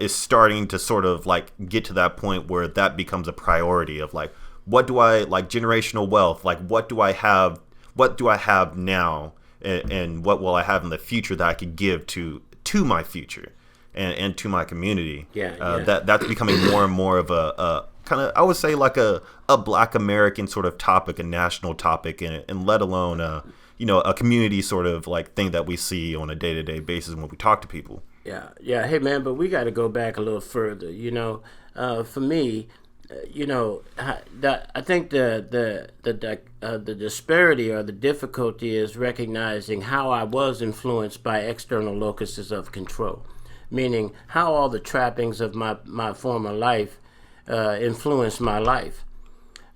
is starting to sort of like get to that point where that becomes a priority of like, what do I like, generational wealth? Like, what do I have now, and what will I have in the future that I could give to my future and to my community? That's becoming more and more of a kind of, I would say, like a Black American sort of topic, a national topic, and let alone you know, a community sort of like thing that we see on a day-to-day basis when we talk to people. Yeah. Hey, man, but we got to go back a little further. You know, for me, you know, I think the disparity or the difficulty is recognizing how I was influenced by external locuses of control, meaning how all the trappings of my former life influenced my life.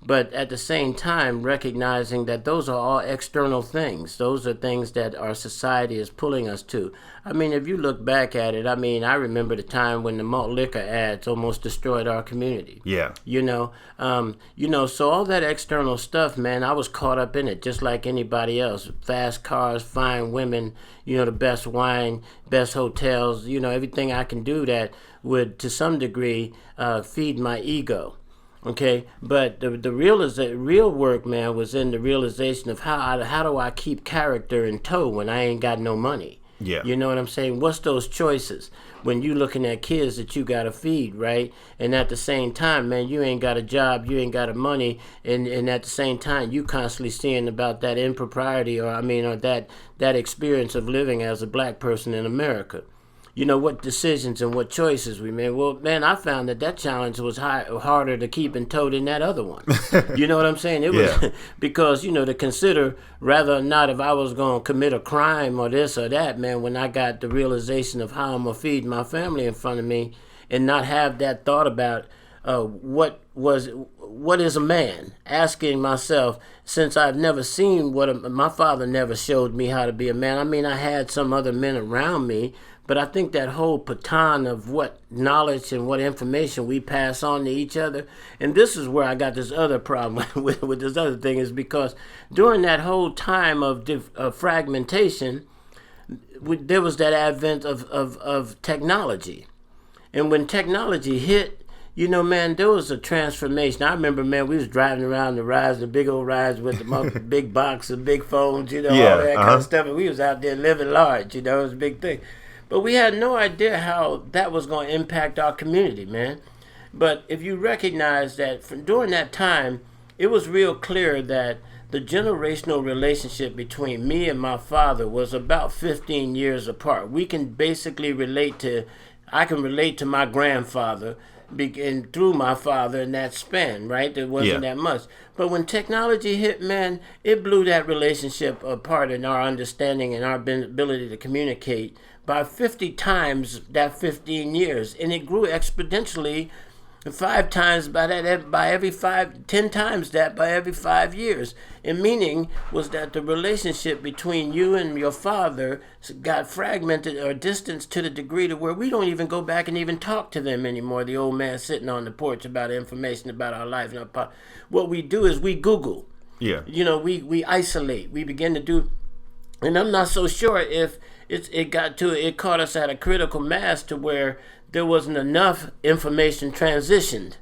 But at the same time, recognizing that those are all external things. Those are things that our society is pulling us to. I mean, if you look back at it, I mean, I remember the time when the malt liquor ads almost destroyed our community. Yeah. You know, so all that external stuff, man, I was caught up in it just like anybody else. Fast cars, fine women, you know, the best wine, best hotels, you know, everything I can do that would, to some degree, feed my ego. Okay, but the real work, man, was in the realization of how do I keep character in tow when I ain't got no money? Yeah. You know what I'm saying? What's those choices when you looking at kids that you got to feed, right? And at the same time, man, you ain't got a job, you ain't got a money, and at the same time, you constantly seeing about that impropriety, or that experience of living as a black person in America. You know, what decisions and what choices we made. Well, man, I found that challenge was harder to keep in tow than that other one. You know what I'm saying? It was because, to consider rather or not if I was going to commit a crime or this or that, man, when I got the realization of how I'm going to feed my family in front of me and not have that thought about what is a man? Asking myself, since I've never seen my father never showed me how to be a man. I mean, I had some other men around me, but I think that whole baton of what knowledge and what information we pass on to each other, and this is where I got this other problem with this other thing, is because during that whole time of fragmentation, there was that advent of technology. And when technology hit, man, there was a transformation. I remember, man, we was driving around the rides, the big old rides with the big box and big phones, all that kind of stuff. And we was out there living large, it was a big thing. But we had no idea how that was going to impact our community, man. But if you recognize that during that time, it was real clear that the generational relationship between me and my father was about 15 years apart. We can basically I can relate to my grandfather and through my father in that span, right? There wasn't that much. But when technology hit, man, it blew that relationship apart in our understanding and our ability to communicate by 50 times that 15 years. And it grew exponentially 5 times by every 10 times that by every 5 years. And meaning was that the relationship between you and your father got fragmented or distanced to the degree to where we don't even go back and even talk to them anymore. The old man sitting on the porch about information about our life. What we do is we Google. Yeah. We isolate. We begin to do, and I'm not so sure if it caught us at a critical mass to where there wasn't enough information transitioned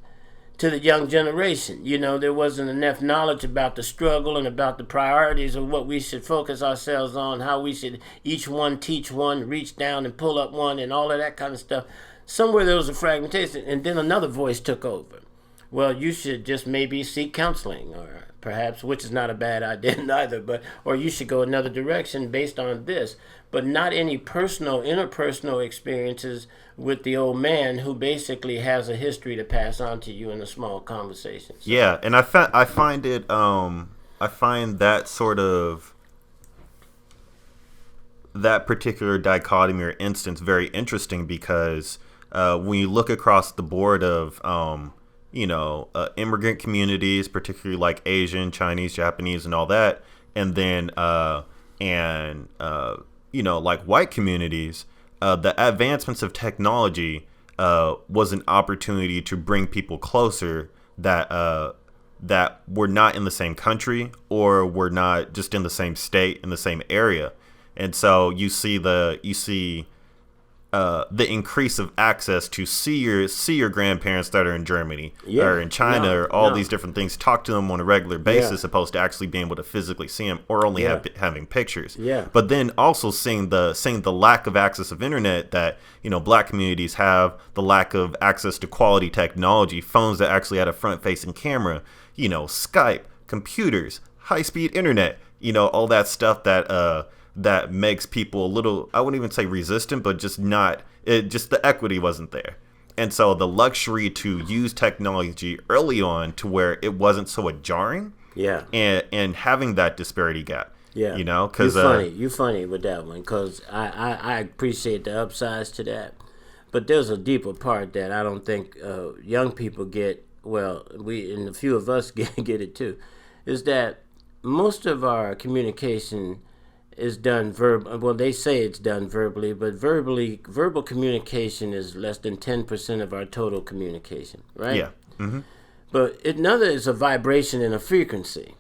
to the young generation. There wasn't enough knowledge about the struggle and about the priorities of what we should focus ourselves on, how we should each one teach one, reach down and pull up one, and all of that kind of stuff. Somewhere there was a fragmentation, and then another voice took over. Well, you should just maybe seek counseling, or perhaps, which is not a bad idea neither, or you should go another direction based on this, but not any interpersonal experiences with the old man who basically has a history to pass on to you in a small conversation. So. Yeah, and I find that sort of that particular dichotomy or instance very interesting because when you look across the board of immigrant communities, particularly like Asian, Chinese, Japanese, and all that, and then like white communities, the advancements of technology was an opportunity to bring people closer that were not in the same country or were not just in the same state, in the same area. And so you see the increase of access to see your grandparents that are in Germany or in China or all these different things, talk to them on a regular basis, opposed to actually being able to physically see them or only having pictures. Yeah. But then also seeing the lack of access of internet that black communities have, the lack of access to quality technology, phones that actually had a front-facing camera, Skype, computers, high-speed internet, all that stuff that makes people a little, I wouldn't even say resistant, but just the equity wasn't there. And so the luxury to use technology early on to where it wasn't so jarring. Yeah. And having that disparity gap. Yeah. Because you're funny with that one, because I appreciate the upsides to that. But there's a deeper part that I don't think young people get. Well, and a few of us get it too, is that most of our communication is done well, they say it's done verbally, but verbal communication is less than 10% of our total communication, right? Yeah. Mm-hmm. But another is a vibration and a frequency.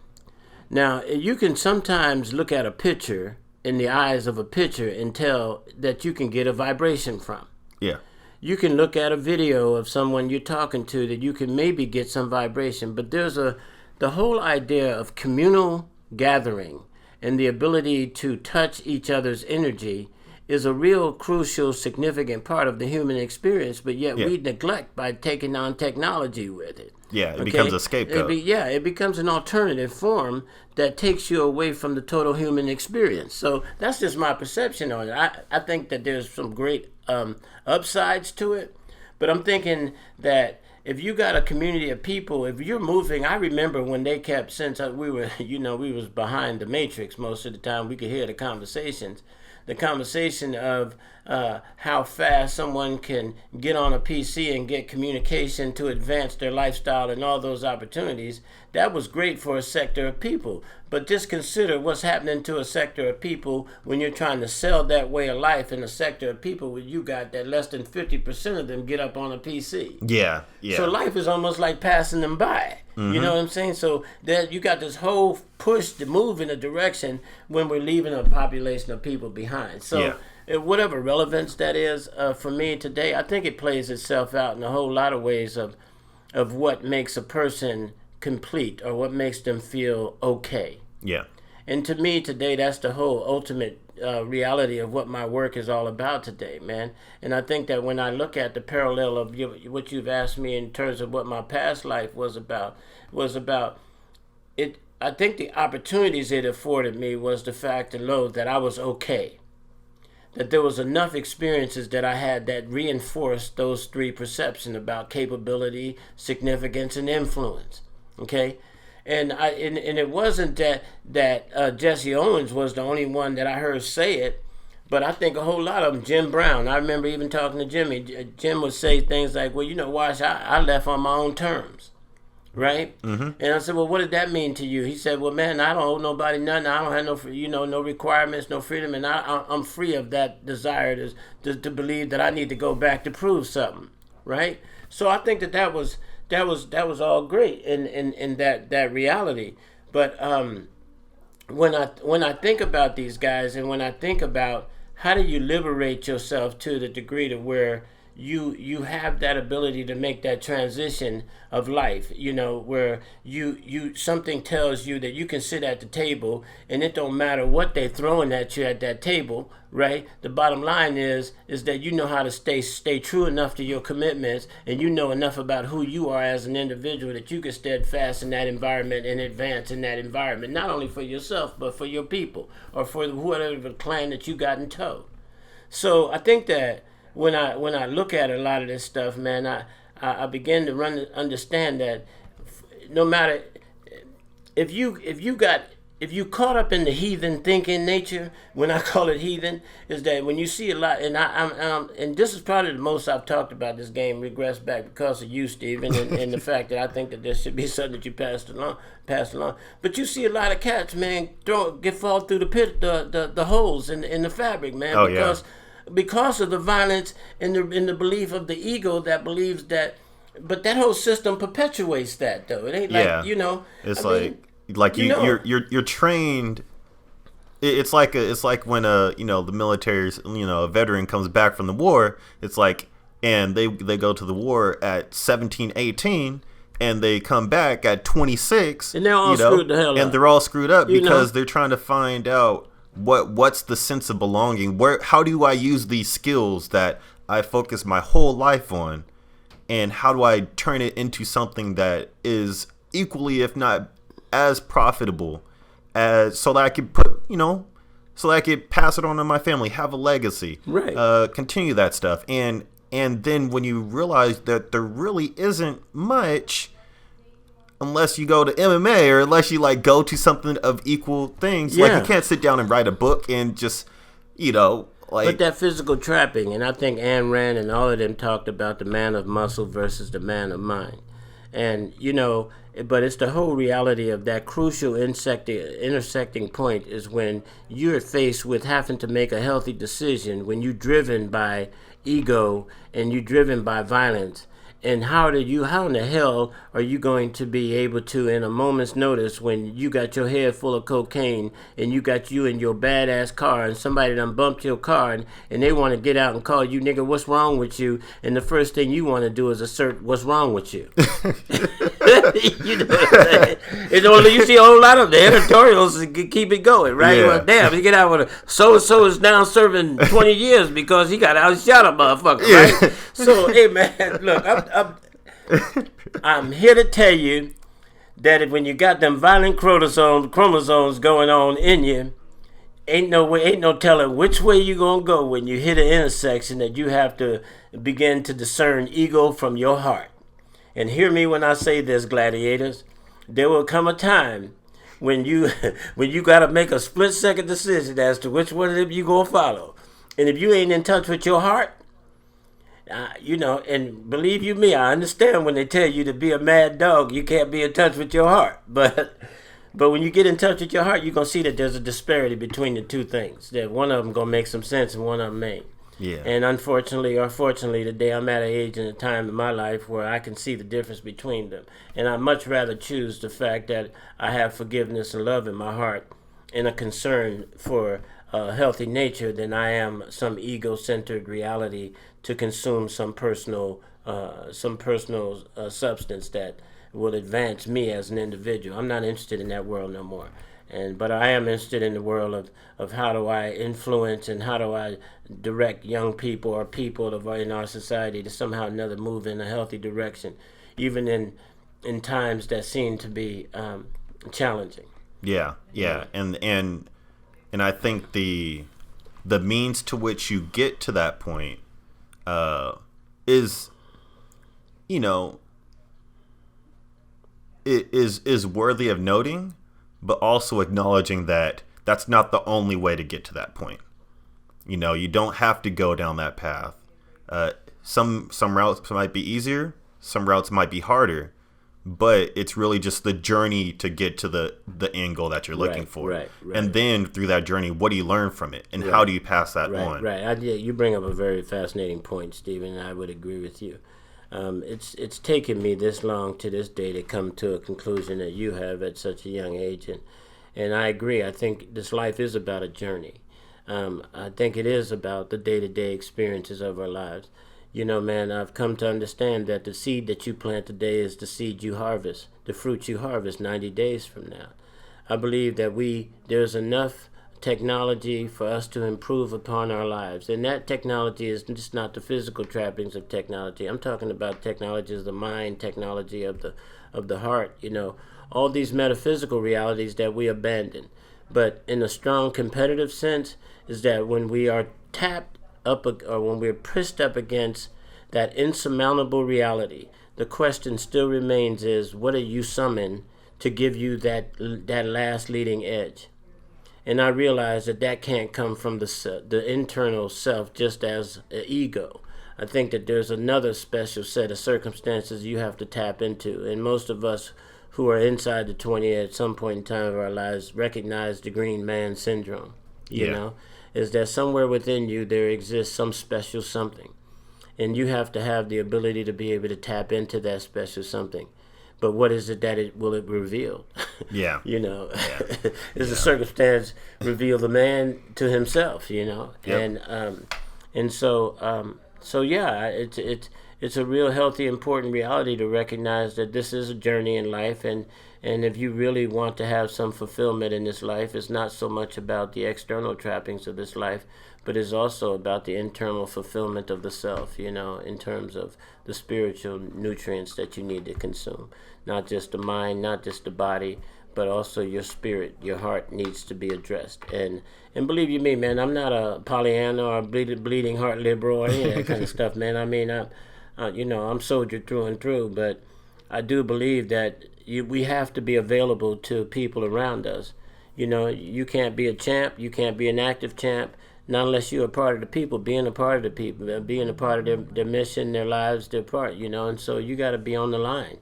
Now, you can sometimes look at a picture in the eyes of a picture and tell that you can get a vibration from. Yeah. You can look at a video of someone you're talking to that you can maybe get some vibration, but there's the whole idea of communal gathering and the ability to touch each other's energy is a real crucial, significant part of the human experience, but yet we neglect by taking on technology with it. Yeah, it becomes a scapegoat. It becomes an alternative form that takes you away from the total human experience. So that's just my perception on it. I think that there's some great upsides to it, but I'm thinking that if you got a community of people, if you're moving, I remember when they kept, since we were, we was behind the matrix most of the time, we could hear the conversation of how fast someone can get on a PC and get communication to advance their lifestyle and all those opportunities. That was great for a sector of people. But just consider what's happening to a sector of people when you're trying to sell that way of life in a sector of people where you got that less than 50% of them get up on a PC. Yeah. So life is almost like passing them by. Mm-hmm. You know what I'm saying? So that you got this whole push to move in a direction when we're leaving a population of people behind. So whatever relevance that is for me today, I think it plays itself out in a whole lot of ways of what makes a person complete or what makes them feel okay. Yeah. And to me today, that's the whole ultimate reality of what my work is all about today, man. And I think that when I look at the parallel of what you've asked me in terms of what my past life was about it. I think the opportunities it afforded me was the fact alone that I was okay. That there was enough experiences that I had that reinforced those three perceptions about capability, significance, and influence. Okay? And it wasn't that Jesse Owens was the only one that I heard say it, but I think a whole lot of them. Jim Brown, I remember even talking to Jimmy. Jim would say things like, well, Wash, I left on my own terms, right? Mm-hmm. And I said, well, what did that mean to you? He said, well, man, I don't owe nobody nothing. I don't have no requirements, no freedom, and I'm free of that desire to believe that I need to go back to prove something, right? So I think that was all great in that reality. But when I think about these guys, and when I think about how do you liberate yourself to the degree to where you have that ability to make that transition of life, where you something tells you that you can sit at the table and it don't matter what they're throwing at you at that table, right? The bottom line is that you know how to stay true enough to your commitments, and you know enough about who you are as an individual that you can steadfast in that environment and advance in that environment, not only for yourself but for your people or for whatever clan that you got in tow. So I think that when I look at a lot of this stuff, man, I begin to understand that no matter if you caught up in the heathen thinking nature, when I call it heathen, is that when you see a lot, and and this is probably the most I've talked about this game, regress back because of you, Stephen, and the fact that I think that there should be something that you passed along. But you see a lot of cats, man, fall through the pit, the holes in the fabric, man, because of the violence and the belief of the ego that believes that, but that whole system perpetuates that, though. It ain't like, it's you're trained. It's like when the military's a veteran comes back from the war. It's like, and they go to the war at 17, 18, and they come back at 26, and they're all screwed the hell up. And they're all screwed up because they're trying to find out what's the sense of belonging. How do I use these skills that I focus my whole life on, and how do I turn it into something that is equally, if not as profitable, so that I could so that I could pass it on to my family, have a legacy, right? Continue that stuff, and then when you realize that there really isn't much, unless you go to MMA or unless you go to something of equal things, you can't sit down and write a book and just But that physical trapping, and I think Ayn Rand and all of them talked about the man of muscle versus the man of mind. And, but it's the whole reality of that crucial intersecting point is when you're faced with having to make a healthy decision, when you're driven by ego and you're driven by violence. And how in the hell are you going to be able to, in a moment's notice, when you got your head full of cocaine and you got you in your badass car and somebody done bumped your car and they want to get out and call you, nigga, what's wrong with you? And the first thing you want to do is assert what's wrong with you. You know what I'm saying? It's only, you see a whole lot of the editorials keep it going, right? Yeah. Well, damn, you get out with a so-and-so is now serving 20 years because he got outshot a motherfucker, right? Yeah. So, hey, man, look, I'm here to tell you that when you got them violent chromosomes going on in you, ain't no telling which way you gonna go when you hit an intersection that you have to begin to discern ego from your heart. And hear me when I say this, gladiators. There will come a time when you gotta make a split second decision as to which one of them you gonna follow. And if you ain't in touch with your heart, and believe you me, I understand when they tell you to be a mad dog, you can't be in touch with your heart. But when you get in touch with your heart, you're going to see that there's a disparity between the two things. That one of them going to make some sense and one of them ain't. Yeah. And unfortunately or fortunately, today I'm at an age and a time in my life where I can see the difference between them. And I much rather choose the fact that I have forgiveness and love in my heart and a concern for a healthy nature than I am some ego-centered reality to consume some personal substance that will advance me as an individual. I'm not interested in that world no more. But I am interested in the world of how do I influence and how do I direct young people or people in our society to somehow or another move in a healthy direction, even in times that seem to be challenging. Yeah. And I think the means to which you get to that point is, is worthy of noting, but also acknowledging that that's not the only way to get to that point. You don't have to go down that path. Some routes might be easier, some routes might be harder, but it's really just the journey to get to the end goal that you're looking for. Right. And then through that journey, what do you learn from it, and how do you pass that on? Right. You bring up a very fascinating point, Stephen, and I would agree with you. It's taken me this long to this day to come to a conclusion that you have at such a young age, and I agree. I think this life is about a journey. I think it is about the day-to-day experiences of our lives. Man, I've come to understand that the seed that you plant today is the seed you harvest, the fruit you harvest 90 days from now. I believe that there's enough technology for us to improve upon our lives, and that technology is just not the physical trappings of technology. I'm talking about technology of the mind, technology of the heart. All these metaphysical realities that we abandon. But in a strong competitive sense, is that when we are tapped up, or when we're pressed up against that insurmountable reality, the question still remains: is what are you summoned to give you that last leading edge? And I realize that can't come from the internal self, just as an ego. I think that there's another special set of circumstances you have to tap into, and most of us who are inside the 20 at some point in time of our lives recognize the green man syndrome. Is that somewhere within you there exists some special something, and you have to have the ability to be able to tap into that special something. But what is it that it reveal? Yeah. Is the circumstance reveal the man to himself? Yep. And so yeah, it's a real healthy, important reality to recognize that this is a journey in life, and if you really want to have some fulfillment in this life, it's not so much about the external trappings of this life, but it's also about the internal fulfillment of the self, in terms of the spiritual nutrients that you need to consume. Not just the mind, not just the body, but also your spirit, your heart needs to be addressed. And believe you me, man, I'm not a Pollyanna or a bleeding heart liberal or any of that kind of stuff, man. I mean, I'm soldiered through and through, but I do believe that we have to be available to people around us. You can't be a champ, you can't be an active champ, not unless you're a part of the people, being a part of the people, being a part of their mission, their lives, their part, and so you got to be on the line.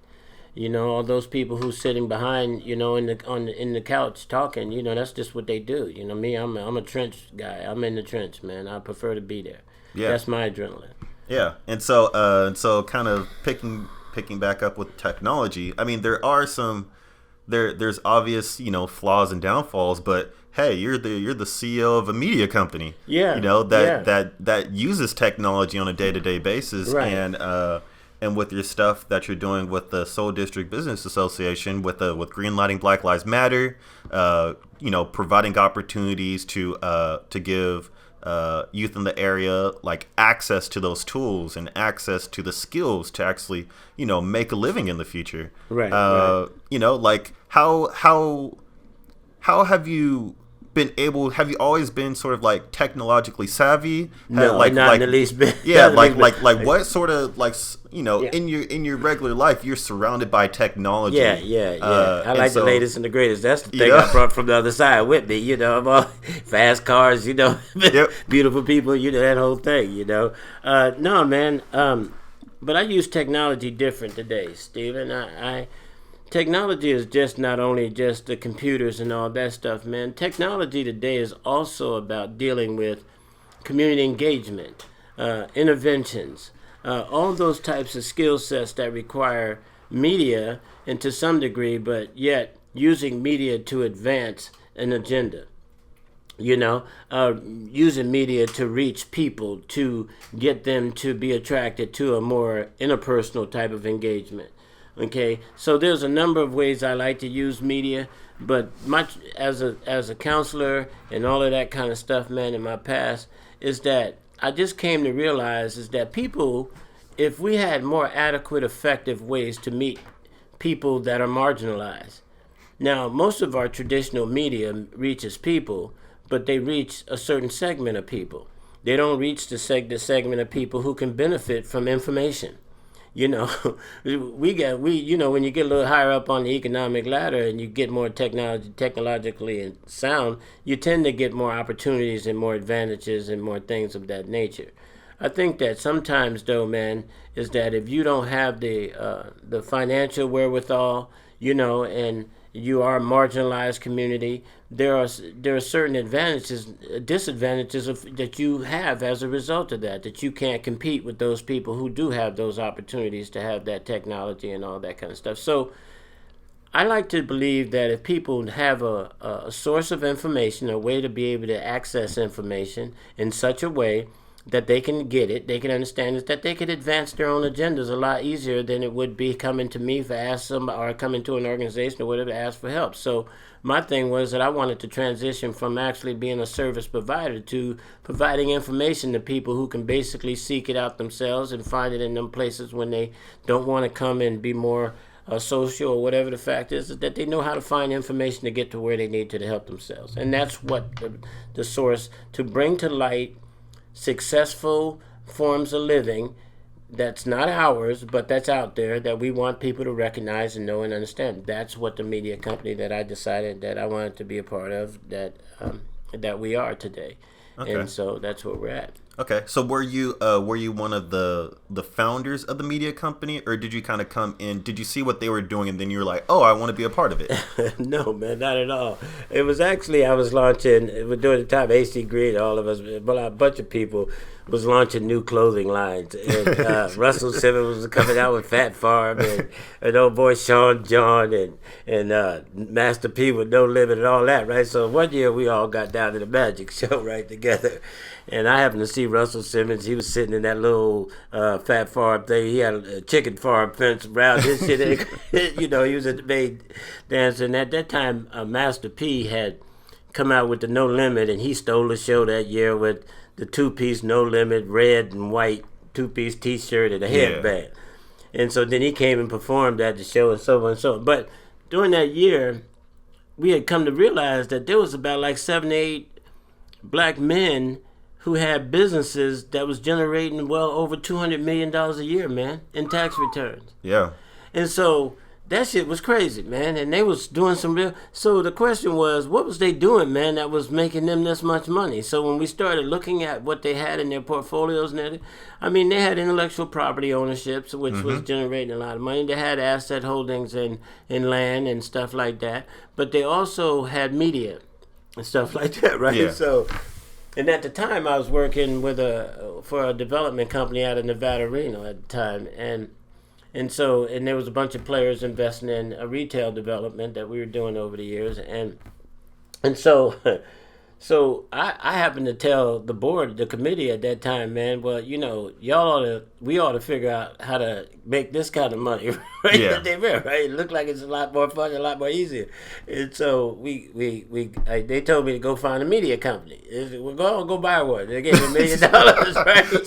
All those people who's sitting behind, in the couch talking, that's just what they do. Me, I'm a trench guy. I'm in the trench, man. I prefer to be there. Yeah. That's my adrenaline. Yeah, and so kind of picking back up with technology. I mean, there are there's obvious flaws and downfalls, but hey, you're the CEO of a media company. Yeah. That uses technology on a day-to-day basis, right. and with your stuff that you're doing with the Seoul District Business Association, with greenlighting Black Lives Matter, providing opportunities to give youth in the area like access to those tools and access to the skills to actually make a living in the future. Right. Like how have you been able? Have you always been sort of like technologically savvy? No, not in the least bit. Yeah, like what sort of in your regular life you're surrounded by technology. Yeah. I like the latest and the greatest. That's the thing I brought from the other side with me. I'm all fast cars. Yep. Beautiful people. That whole thing. No, man. But I use technology different today, Stephen. Technology is just not only just the computers and all that stuff, man. Technology today is also about dealing with community engagement, interventions, all those types of skill sets that require media and to some degree, but yet using media to advance an agenda. Using media to reach people, to get them to be attracted to a more interpersonal type of engagement. Okay, so there's a number of ways I like to use media, but much as a counselor and all of that kind of stuff, man, in my past, is that I just came to realize is that people, if we had more adequate, effective ways to meet people that are marginalized. Now, most of our traditional media reaches people, but they reach a certain segment of people. They don't reach the segment of people who can benefit from information. When you get a little higher up on the economic ladder and you get more technologically sound, you tend to get more opportunities and more advantages and more things of that nature. I think that sometimes, though, man, is that if you don't have the financial wherewithal, and you are a marginalized community, there are certain disadvantages that you have as a result of that you can't compete with those people who do have those opportunities to have that technology and all that kind of stuff. So I like to believe that if people have a source of information, a way to be able to access information in such a way that they can get it, they can understand it, that they could advance their own agendas a lot easier than it would be coming to me for ask somebody or coming to an organization or whatever to ask for help. So my thing was that I wanted to transition from actually being a service provider to providing information to people who can basically seek it out themselves and find it in them places when they don't want to come and be more social or whatever the fact is that they know how to find information to get to where they need to help themselves. And that's what the source, to bring to light successful forms of living that's not ours, but that's out there that we want people to recognize and know and understand. That's what the media company that I decided that I wanted to be a part of, that we are today. Okay. And so that's where we're at. Okay, so were you one of the founders of the media company, or did you kind of come in? Did you see what they were doing and then you were like, oh, I want to be a part of it? No, man, not at all. It was actually, I was launching, during the time AC Green, all of us, a bunch of people was launching new clothing lines, and Russell Simmons was coming out with Fat Farm, and old boy Sean John, and Master P with No Limit and all that, right? So one year we all got down to the Magic Show right together. And I happened to see Russell Simmons. He was sitting in that little Fat Farm thing. He had a chicken farm fence around his shit. He was at the main dancer. And at that time, Master P had come out with the No Limit, and he stole the show that year with the two-piece No Limit, red and white two-piece T-shirt and a headband. Yeah. And so then he came and performed at the show and so on and so on. But during that year, we had come to realize that there was about like 7 to 8 black men who had businesses that was generating well over $200 million a year, man, in tax returns. Yeah. And so that shit was crazy, man. And they was doing some real... So the question was, what was they doing, man, that was making them this much money? So when we started looking at what they had in their portfolios, they had intellectual property ownerships, which was generating a lot of money. They had asset holdings in land and stuff like that. But they also had media and stuff like that, right? Yeah. So... And at the time, I was working for a development company out of Nevada, Reno at the time, and there was a bunch of players investing in a retail development that we were doing over the years, and so So I happened to tell the board, the committee at that time, man, well, we ought to figure out how to make this kind of money, right? Yeah. Right? It looked like it's a lot more fun, a lot more easier. And so they told me to go find a media company. Well, go buy one. They gave me $1 million, right? They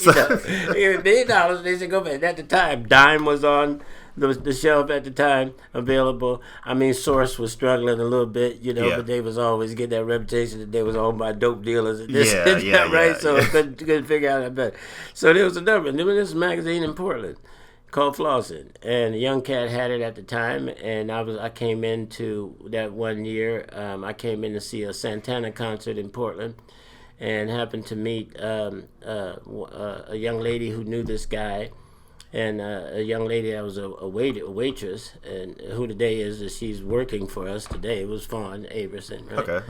gave me $1 million. They said go buy it. At the time, Dime was on the shelf at the time available. I mean, Source was struggling a little bit, but they was always getting that reputation that they was owned by dope dealers and this and that, right? So I couldn't figure out that better. So there was a number. There was this magazine in Portland called Flossin, and a young cat had it at the time, and I came into that one year. I came in to see a Santana concert in Portland, and happened to meet a young lady who knew this guy. And a young lady that was a waitress, and who today is she's working for us today. It was Fawn Averson, right? Okay.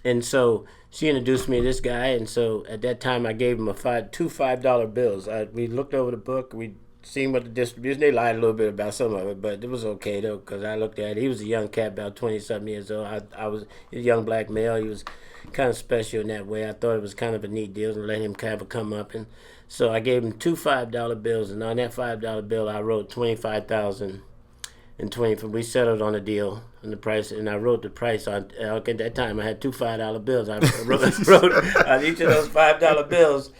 And so she introduced me to this guy, and so at that time I gave him two $5 bills. We looked over the book, we seen what the distribution. They lied a little bit about some of it, but it was okay though, because I looked at it. He was a young cat, about 20-something years old. I was a young black male. He was kind of special in that way. I thought it was kind of a neat deal to let him kind of come up. And so I gave him two $5 bills, and on that $5 bill I wrote 25,000 and 20. We settled on a deal and the price, and I wrote the price on. At that time I had two $5 bills. I wrote on each of those $5 bills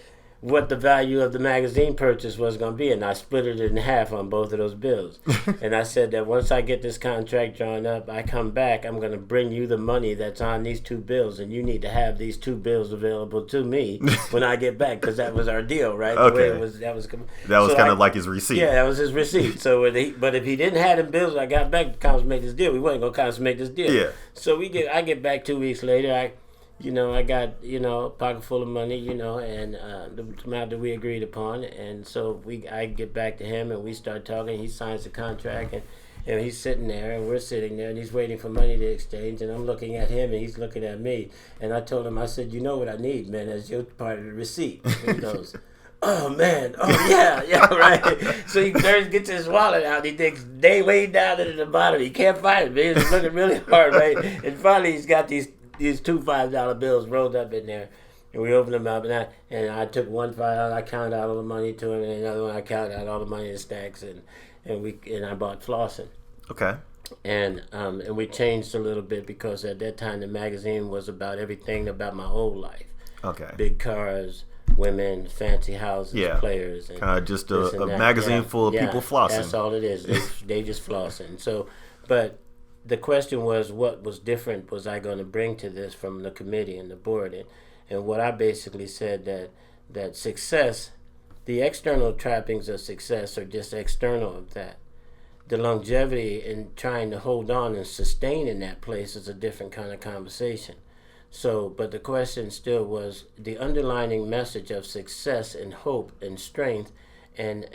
what the value of the magazine purchase was going to be, and I split it in half on both of those bills. And I said that once I get this contract drawn up, I come back, I'm going to bring you the money that's on these two bills, and you need to have these two bills available to me when I get back, because that was our deal, right? Okay. The way it was, that was so kind of like his receipt. Yeah, that was his receipt. So, but if he didn't have them bills, I got back to consummate this deal. We wasn't going to consummate this deal. Yeah. So I get back 2 weeks later. I got, a pocket full of money, and the amount that we agreed upon. And so I get back to him, and we start talking. He signs the contract, and he's sitting there, and we're sitting there, and he's waiting for money to exchange. And I'm looking at him, and he's looking at me. And I told him, I said, you know what I need, man, that's your part of the receipt. And he goes, oh, man, yeah, right. So he gets his wallet out, and he thinks, they way down at the bottom. He can't find it, man. He's looking really hard, right? And finally, he's got these two $5 bills rolled up in there, and we opened them up, and I took one $5, I counted out all the money to him, and another one I counted out all the money in stacks, and I bought Flossin. Okay. And we changed a little bit, because at that time the magazine was about everything about my old life. Okay. Big cars, women, fancy houses, players, and kind of just a magazine full of people flossing. That's all it is. They just flossing. So, but the question was, what was different was I going to bring to this from the committee and the board? And what I basically said that success, the external trappings of success are just external of that. The longevity in trying to hold on and sustain in that place is a different kind of conversation. So, but the question still was the underlining message of success and hope and strength and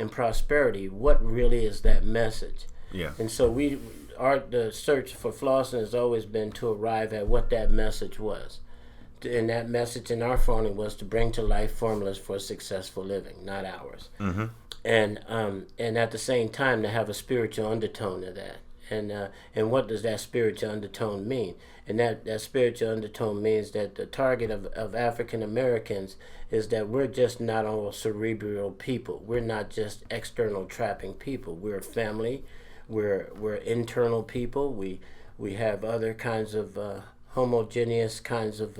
prosperity. What really is that message? Yeah. And so the search for Flossin has always been to arrive at what that message was. And that message in our formula was to bring to life formulas for successful living, not ours. Mm-hmm. And at the same time to have a spiritual undertone to that. And what does that spiritual undertone mean? And that spiritual undertone means that the target of African Americans is that we're just not all cerebral people. We're not just external trapping people. We're a family. We're internal people. We have other kinds of homogeneous kinds of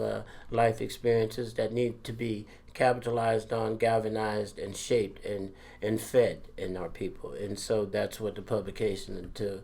life experiences that need to be capitalized on, galvanized, and shaped and fed in our people. And so that's what the publication to.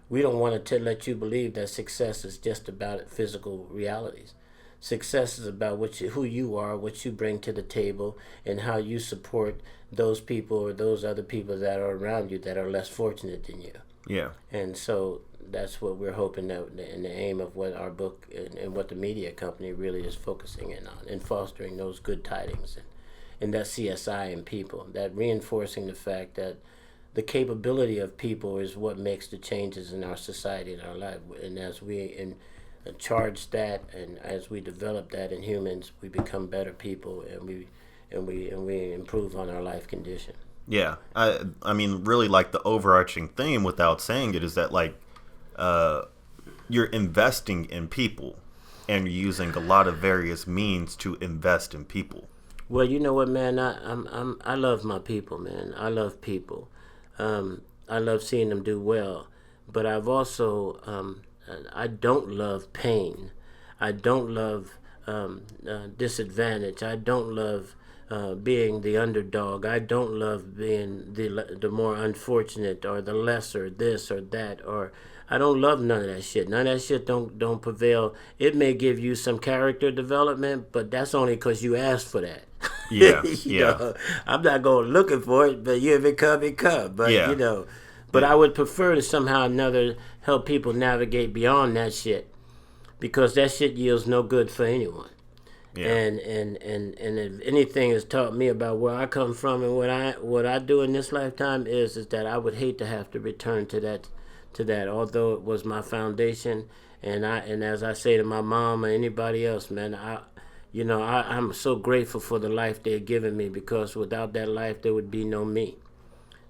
We don't want to let you believe that success is just about physical realities. Success is about who you are, what you bring to the table, and how you support those people or those other people that are around you that are less fortunate than you. Yeah. And so that's what we're hoping that, and the aim of what our book and what the media company really is focusing in on, and fostering those good tidings and that CSI in people, that reinforcing the fact that the capability of people is what makes the changes in our society and our life. And as we charge that, and as we develop that in humans, we become better people, and we improve on our life condition. Yeah, I mean, really, like the overarching theme, without saying it, is that you're investing in people, and you're using a lot of various means to invest in people. Well, you know what, man? I love my people, man. I love people. I love seeing them do well. But I've also I don't love pain. I don't love disadvantage. I don't love being the underdog. I don't love being the more unfortunate or the lesser this or that, or I don't love none of that shit. None of that shit don't prevail. It may give you some character development, but that's only because you asked for that. Yeah, you know, I'm not going looking for it, but if it come, it come. But you know, but I would prefer to somehow or another help people navigate beyond that shit, because that shit yields no good for anyone. Yeah. And if anything has taught me about where I come from and what I do in this lifetime is that I would hate to have to return to that, although it was my foundation. And as I say to my mom or anybody else, man, I'm so grateful for the life they've given me, because without that life there would be no me.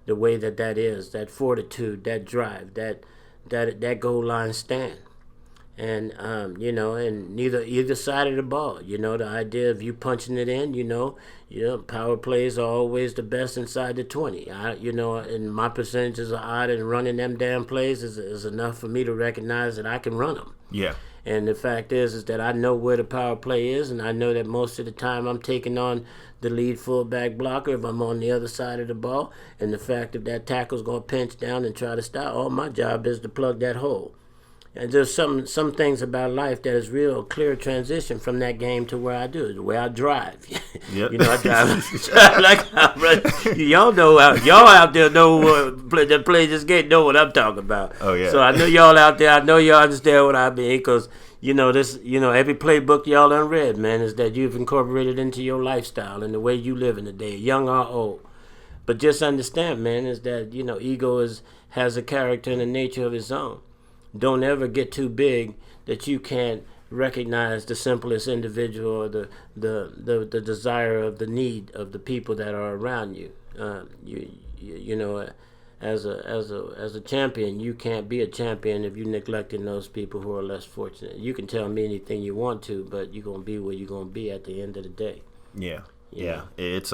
The way that is, that fortitude, that drive, that goal line stand. And and either side of the ball, the idea of you punching it in, power plays are always the best inside the 20. And my percentages are odd, and running them damn plays is enough for me to recognize that I can run them. Yeah. And the fact is that I know where the power play is, and I know that most of the time I'm taking on the lead fullback blocker if I'm on the other side of the ball. And the fact that tackle's going to pinch down and try to stop, all my job is to plug that hole. And there's some things about life that is real clear transition from that game to where I do, the way I drive. Yep. I drive like I run. Y'all out there know that play this game know what I'm talking about. Oh yeah. So I know y'all out there. I know y'all understand what I mean, because every playbook y'all done read, man, is that you've incorporated into your lifestyle and the way you live in the day, young or old. But just understand, man, is that ego has a character and a nature of its own. Don't ever get too big that you can't recognize the simplest individual or the desire of the need of the people that are around you. As a champion, you can't be a champion if you're neglecting those people who are less fortunate. You can tell me anything you want to, but you're gonna be where you're gonna be at the end of the day. Yeah. It's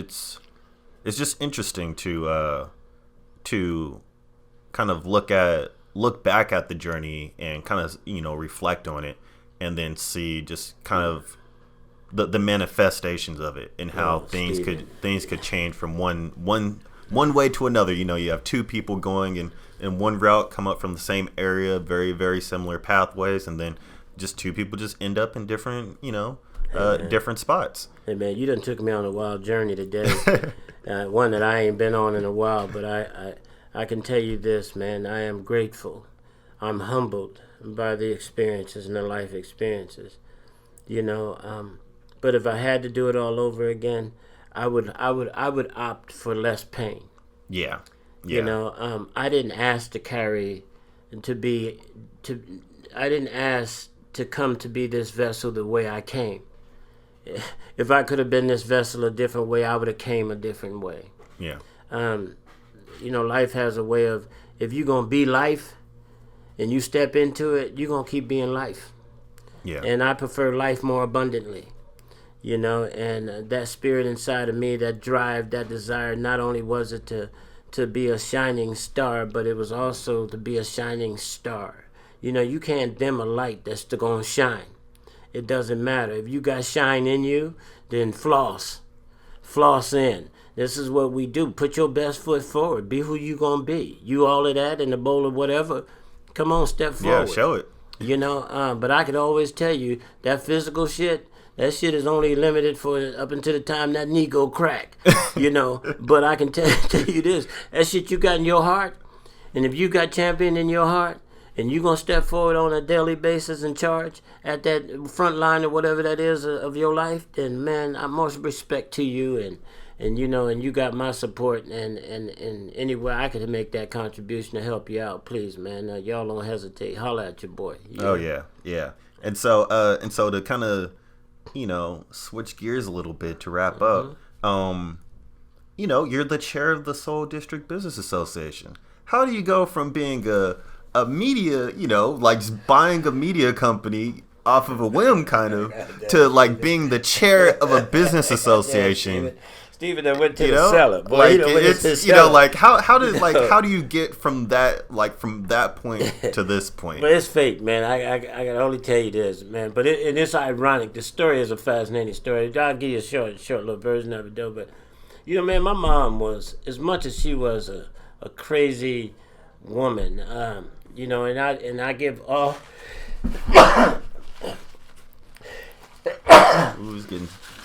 it's just interesting to kind of look back at the journey and kind of reflect on it, and then see just kind of the manifestations of it and how things could change from one way to another. You have two people going in one route, come up from the same area, very very similar pathways, and then just two people just end up in different different spots. Hey man, you done took me on a wild journey today. One that I ain't been on in a while, but I can tell you this, man. I am grateful. I'm humbled by the experiences and the life experiences. But if I had to do it all over again, I would opt for less pain. Yeah. I didn't ask I didn't ask to come to be this vessel the way I came. If I could have been this vessel a different way, I would have came a different way. Yeah. Life has a way of, if you're going to be life and you step into it, you're going to keep being life. Yeah. And I prefer life more abundantly, and that spirit inside of me, that drive, that desire, not only was it to be a shining star, but it was also to be a shining star. You can't dim a light that's going to shine. It doesn't matter. If you got shine in you, then floss in. This is what we do. Put your best foot forward. Be who you gonna be. You all of that in the bowl of whatever. Come on, step forward. Yeah, show it. But I could always tell you that physical shit, that shit is only limited for up until the time that knee go crack. But I can tell you this. That shit you got in your heart, and if you got champion in your heart, and you gonna step forward on a daily basis and charge at that front line or whatever that is of your life, then man, I most respect to you, and you got my support, and anywhere I could make that contribution to help you out, please, man, y'all don't hesitate. Holla at your boy. Oh yeah. And so to kind of switch gears a little bit to wrap up, you're the chair of the Seoul District Business Association. How do you go from being a a media, like just buying a media company off of a whim, kind of, to like being the chair of a business association. Steven that went to the cellar. Boy, like it's like how do you get from that point to this point? But it's fate, man. I can only tell you this, man. But it's ironic. The story is a fascinating story. I'll give you a short little version of it, though. But man, my mom was, as much as she was a crazy woman, and I give all.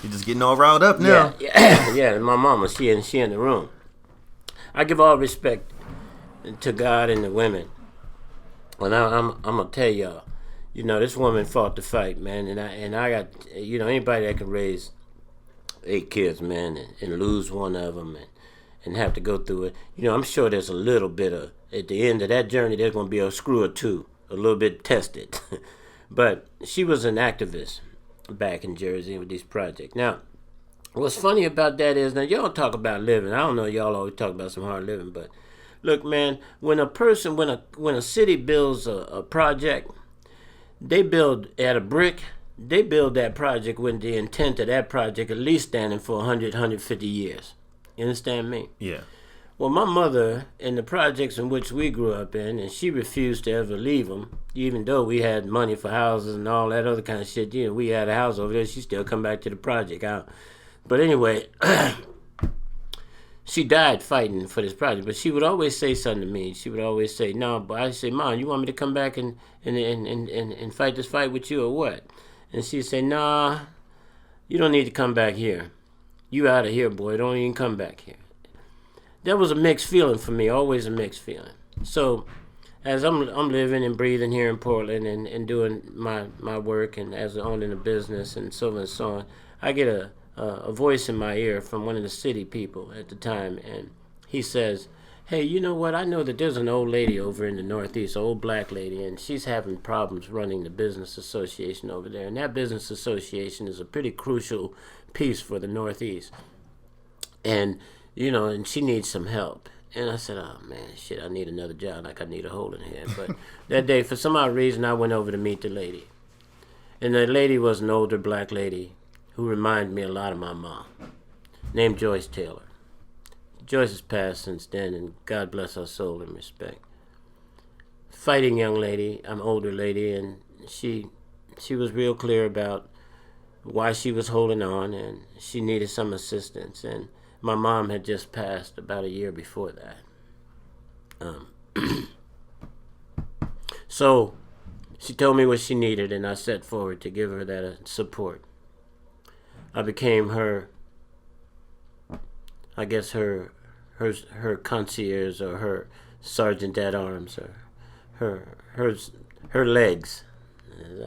You're just getting all riled up now. Yeah. My mama, she in the room. I give all respect to God and the women. And I'm gonna tell y'all, this woman fought the fight, man. And I got, anybody that can raise 8 kids, man, and lose one of them and have to go through it. I'm sure there's a little bit of, at the end of that journey, there's gonna be a screw or two, a little bit tested. But she was an activist back in Jersey with these projects. Now, what's funny about that is, now y'all talk about living. I don't know, y'all always talk about some hard living, but look, man, when a city builds a project, they build at a brick, they build that project with the intent of that project at least standing for 100, 150 years. You understand me? Yeah. Well, my mother, in the projects in which we grew up in, and she refused to ever leave them, even though we had money for houses and all that other kind of shit. We had a house over there. She still come back to the project. But anyway, she died fighting for this project. But she would always say something to me. She would always say, "No," but I say, "Mom, you want me to come back and fight this fight with you or what?" And she'd say, "Nah, you don't need to come back here. You out of here, boy. Don't even come back here." That was a mixed feeling for me, always a mixed feeling. So as I'm living and breathing here in Portland and doing my work and as owning a business and so on and so on, I get a voice in my ear from one of the city people at the time, and he says, "Hey, you know what? I know that there's an old lady over in the Northeast, an old black lady, and she's having problems running the business association over there. And that business association is a pretty crucial piece for the Northeast. And and she needs some help." And I said, "Oh, man, shit, I need another job, like I need a hole in the head." But that day, for some odd reason, I went over to meet the lady. And the lady was an older black lady who reminded me a lot of my mom, named Joyce Taylor. Joyce has passed since then, and God bless her soul and respect. Fighting young lady, I'm an older lady, and she was real clear about why she was holding on, and she needed some assistance. And my mom had just passed about a year before that. So she told me what she needed, and I set forward to give her that support. I became her, I guess her concierge or her sergeant at arms or her legs.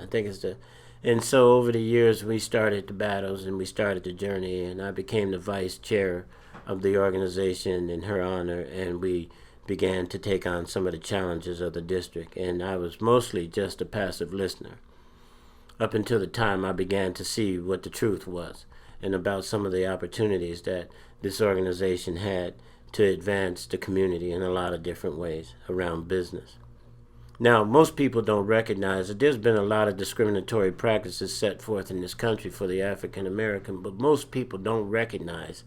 I think it's the. And so over the years, we started the battles and we started the journey, and I became the vice chair of the organization in her honor, and we began to take on some of the challenges of the district. And I was mostly just a passive listener up until the time I began to see what the truth was and about some of the opportunities that this organization had to advance the community in a lot of different ways around business. Now, most people don't recognize that there's been a lot of discriminatory practices set forth in this country for the African American, but most people don't recognize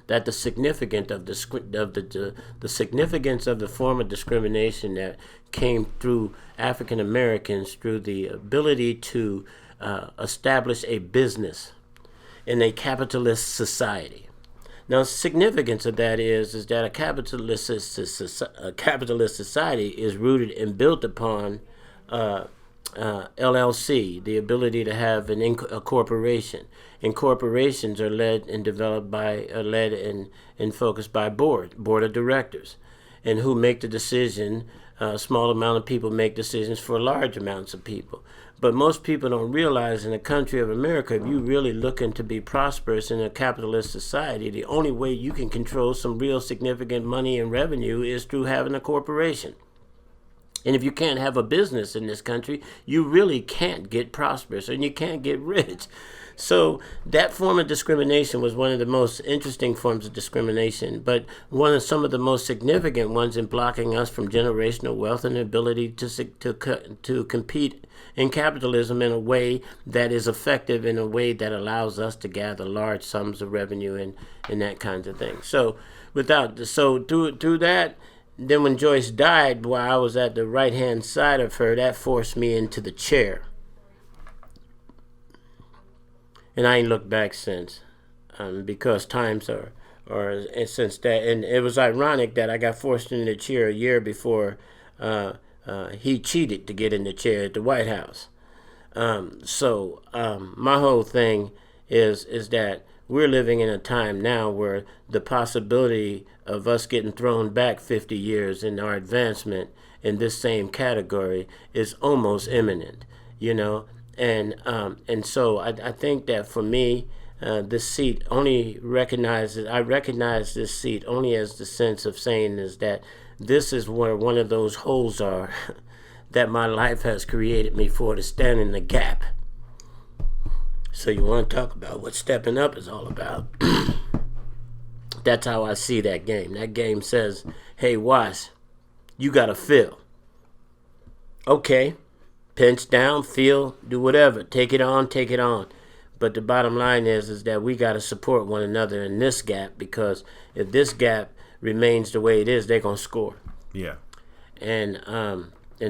that the significance of the significance of the form of discrimination that came through African Americans through the ability to establish a business in a capitalist society. Now, significance of that is that a capitalist society is rooted and built upon LLC, the ability to have a corporation. And corporations are led and developed by, and focused by board of directors, and who make the decision. A small amount of people make decisions for large amounts of people. But most people don't realize in the country of America, if you're really looking to be prosperous in a capitalist society, the only way you can control some real significant money and revenue is through having a corporation. And if you can't have a business in this country, you really can't get prosperous and you can't get rich. So that form of discrimination was one of the most interesting forms of discrimination, but one of some of the most significant ones in blocking us from generational wealth and the ability to compete in capitalism in a way that is effective, in a way that allows us to gather large sums of revenue and that kinds of thing. So through that, then when Joyce died, while I was at the right-hand side of her, that forced me into the chair. And I ain't looked back since, because times are since that. And it was ironic that I got forced into the chair a year before he cheated to get in the chair at the White House. My whole thing is that we're living in a time now where the possibility of us getting thrown back 50 years in our advancement in this same category is almost imminent, you know. And so I think that for me, this seat I recognize this seat only as the sense of saying is that this is where one of those holes are that my life has created me for, to stand in the gap. So you want to talk about what stepping up is all about? That's how I see that game. That game says, hey, Wes, you got to feel. Okay. Pinch down, feel, do whatever. Take it on. But the bottom line is that we got to support one another in this gap, because if this gap remains the way it is, they're going to score. Yeah. And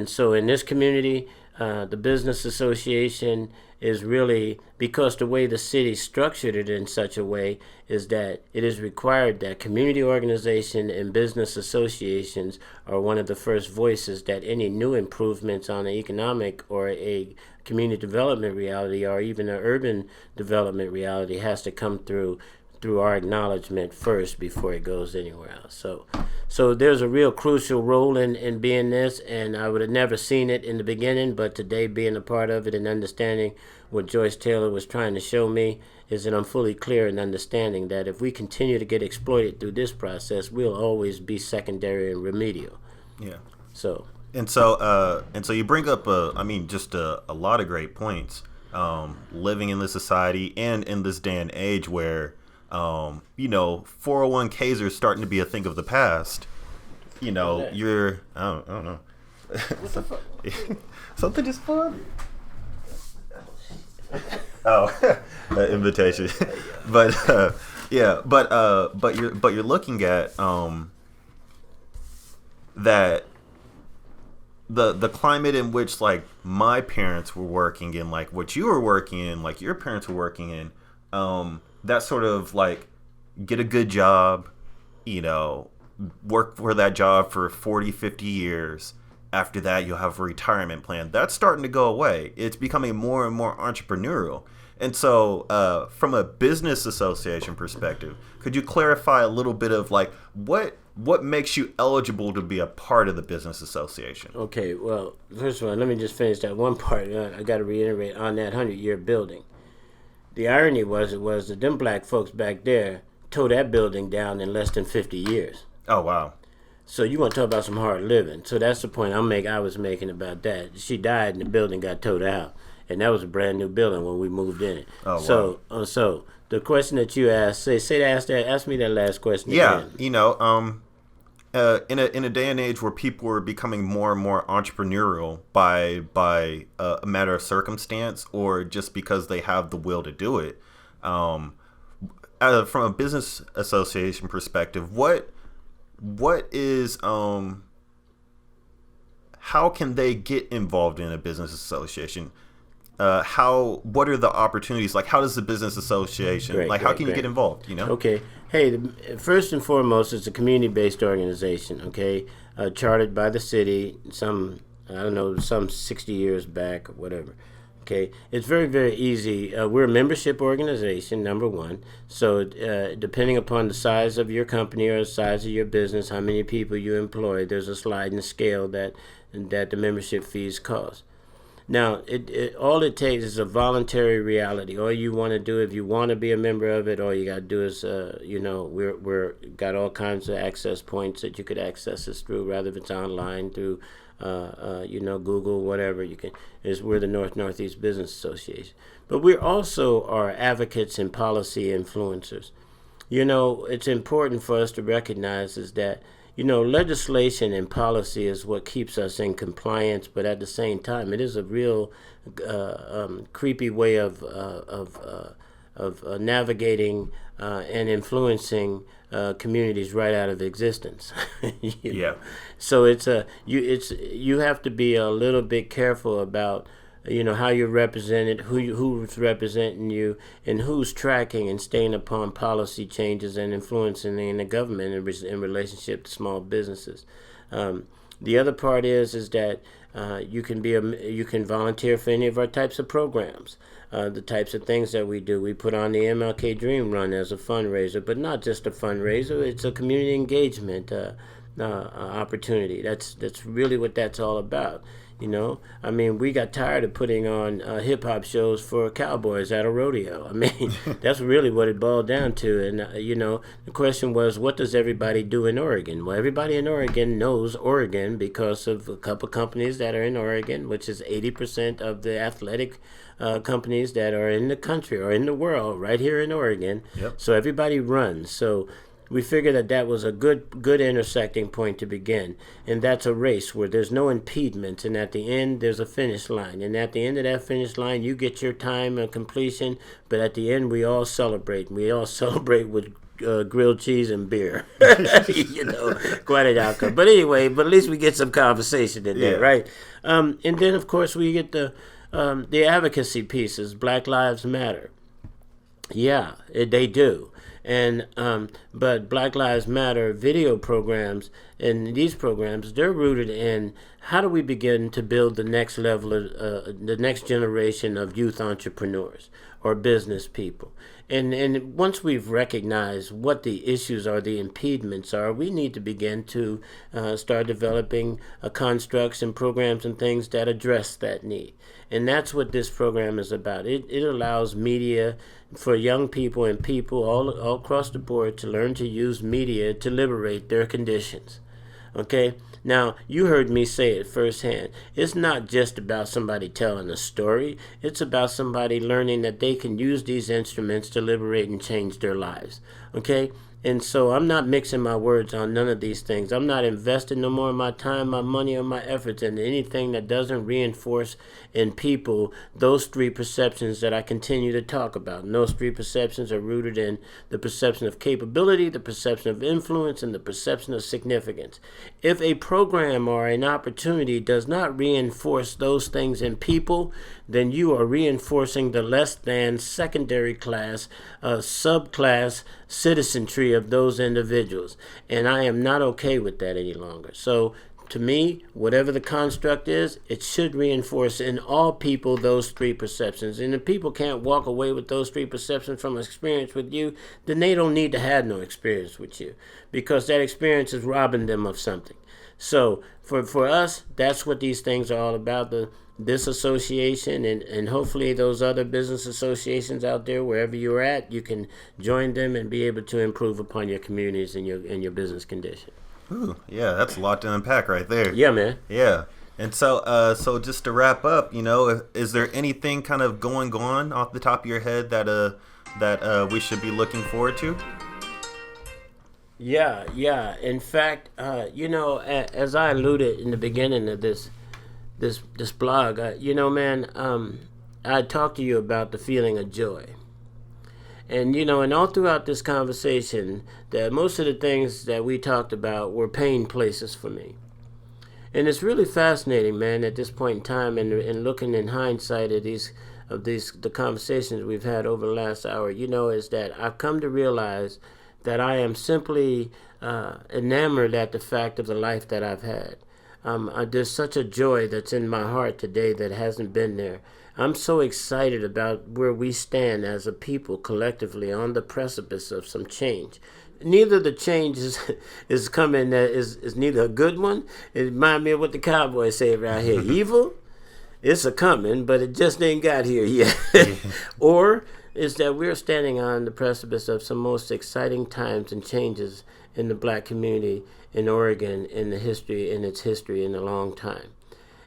so in this community, the business association is really, because the way the city structured it in such a way is that it is required that community organization and business associations are one of the first voices that any new improvements on an economic or a community development reality or even an urban development reality has to come through our acknowledgement first before it goes anywhere else. So there's a real crucial role in being this, and I would have never seen it in the beginning, but today being a part of it and understanding what Joyce Taylor was trying to show me is that I'm fully clear in understanding that if we continue to get exploited through this process, we'll always be secondary and remedial. Yeah. So you bring up just a lot of great points. Living in this society and in this day and age where 401ks are starting to be a thing of the past. I don't know. What the fuck? Something just fun. Invitation. But you're looking at that the climate in which like my parents were working in, like what you were working in, like your parents were working in, that sort of like get a good job, work for that job for 40, 50 years. After that, you'll have a retirement plan. That's starting to go away. It's becoming more and more entrepreneurial. And so from a business association perspective, could you clarify a little bit of like what makes you eligible to be a part of the business association? Okay, well, first of all, let me just finish that one part. I got to reiterate on that 100-year building. The irony was that them black folks back there tore that building down in less than 50 years. Oh, wow. So you want to talk about some hard living. So that's the point I was making about that. She died and the building got towed out. And that was a brand new building when we moved in it. Oh, wow. So the question that you asked, ask me that last question again. Yeah, in a day and age where people are becoming more and more entrepreneurial by a matter of circumstance or just because they have the will to do it, from a business association perspective, what is how can they get involved in a business association? What are the opportunities? Like, how does the business association, how can you get involved, Okay. Hey, first and foremost, it's a community-based organization, okay? Chartered by the city, some 60 years back or whatever, okay? It's very, very easy. We're a membership organization, number one. So depending upon the size of your company or the size of your business, how many people you employ, there's a sliding scale that the membership fees cost. Now, all it takes is a voluntary reality. All you want to do, if you want to be a member of it, all you got to do is, we're got all kinds of access points that you could access us through, rather if it's online, through Google, whatever you can. We're the Northeast Business Association. But we also are advocates and policy influencers. It's important for us to recognize is that, legislation and policy is what keeps us in compliance, but at the same time, it is a real creepy way of navigating and influencing communities right out of existence. Yeah. So you have to be a little bit careful about how you're represented, who's representing you, and who's tracking and staying upon policy changes and influencing in the government in relationship to small businesses. The other part is that you can volunteer for any of our types of programs. The types of things that we do. We put on the MLK Dream Run as a fundraiser, but not just a fundraiser. It's a community engagement opportunity. That's really what that's all about. We got tired of putting on hip hop shows for cowboys at a rodeo. That's really what it boiled down to. And, the question was, what does everybody do in Oregon? Well, everybody in Oregon knows Oregon because of a couple companies that are in Oregon, which is 80% of the athletic companies that are in the country or in the world right here in Oregon. Yep. So everybody runs. So we figured that was a good intersecting point to begin. And that's a race where there's no impediments. And at the end, there's a finish line. And at the end of that finish line, you get your time of completion. But at the end, we all celebrate. We all celebrate with grilled cheese and beer. Quite an outcome. But anyway, at least we get some conversation in there, right? And then, of course, we get the advocacy pieces. Black Lives Matter. Yeah, they do. And but Black Lives Matter video programs and these programs, they're rooted in how do we begin to build the next level of the next generation of youth entrepreneurs or business people. And once we've recognized what the issues are, the impediments are, we need to begin to start developing constructs and programs and things that address that need. And that's what this program is about. It allows media for young people and people all across the board to learn to use media to liberate their conditions. Okay? Now, you heard me say it firsthand. It's not just about somebody telling a story. It's about somebody learning that they can use these instruments to liberate and change their lives. Okay? And so I'm not mixing my words on none of these things. I'm not investing no more of my time, my money, or my efforts into anything that doesn't reinforce in people those three perceptions that I continue to talk about. And those three perceptions are rooted in the perception of capability, the perception of influence, and the perception of significance. If a program or an opportunity does not reinforce those things in people, then you are reinforcing the less than secondary class, subclass citizenry of those individuals. And I am not okay with that any longer. So to me, whatever the construct is, it should reinforce in all people those three perceptions. And if people can't walk away with those three perceptions from experience with you, then they don't need to have no experience with you, because that experience is robbing them of something. So for us, that's what these things are all about. This association and hopefully those other business associations out there, wherever you're at, you can join them and be able to improve upon your communities and your business condition. Ooh, yeah, that's a lot to unpack right there. Yeah, man. Yeah. And so just to wrap up, is there anything kind of going on off the top of your head that we should be looking forward to? Yeah. In fact, as I alluded in the beginning of this blog, I talked to you about the feeling of joy. And, and all throughout this conversation, that most of the things that we talked about were pain places for me. And it's really fascinating, man, at this point in time, and looking in hindsight at the conversations we've had over the last hour, is that I've come to realize that I am simply enamored at the fact of the life that I've had. There's such a joy that's in my heart today that hasn't been there. I'm so excited about where we stand as a people collectively on the precipice of some change. Neither the change is coming is neither a good one. It reminds me of what the cowboys say around here. Evil, it's a coming, but it just ain't got here yet. Or is that we're standing on the precipice of some most exciting times and changes in the black community in Oregon in its history in a long time.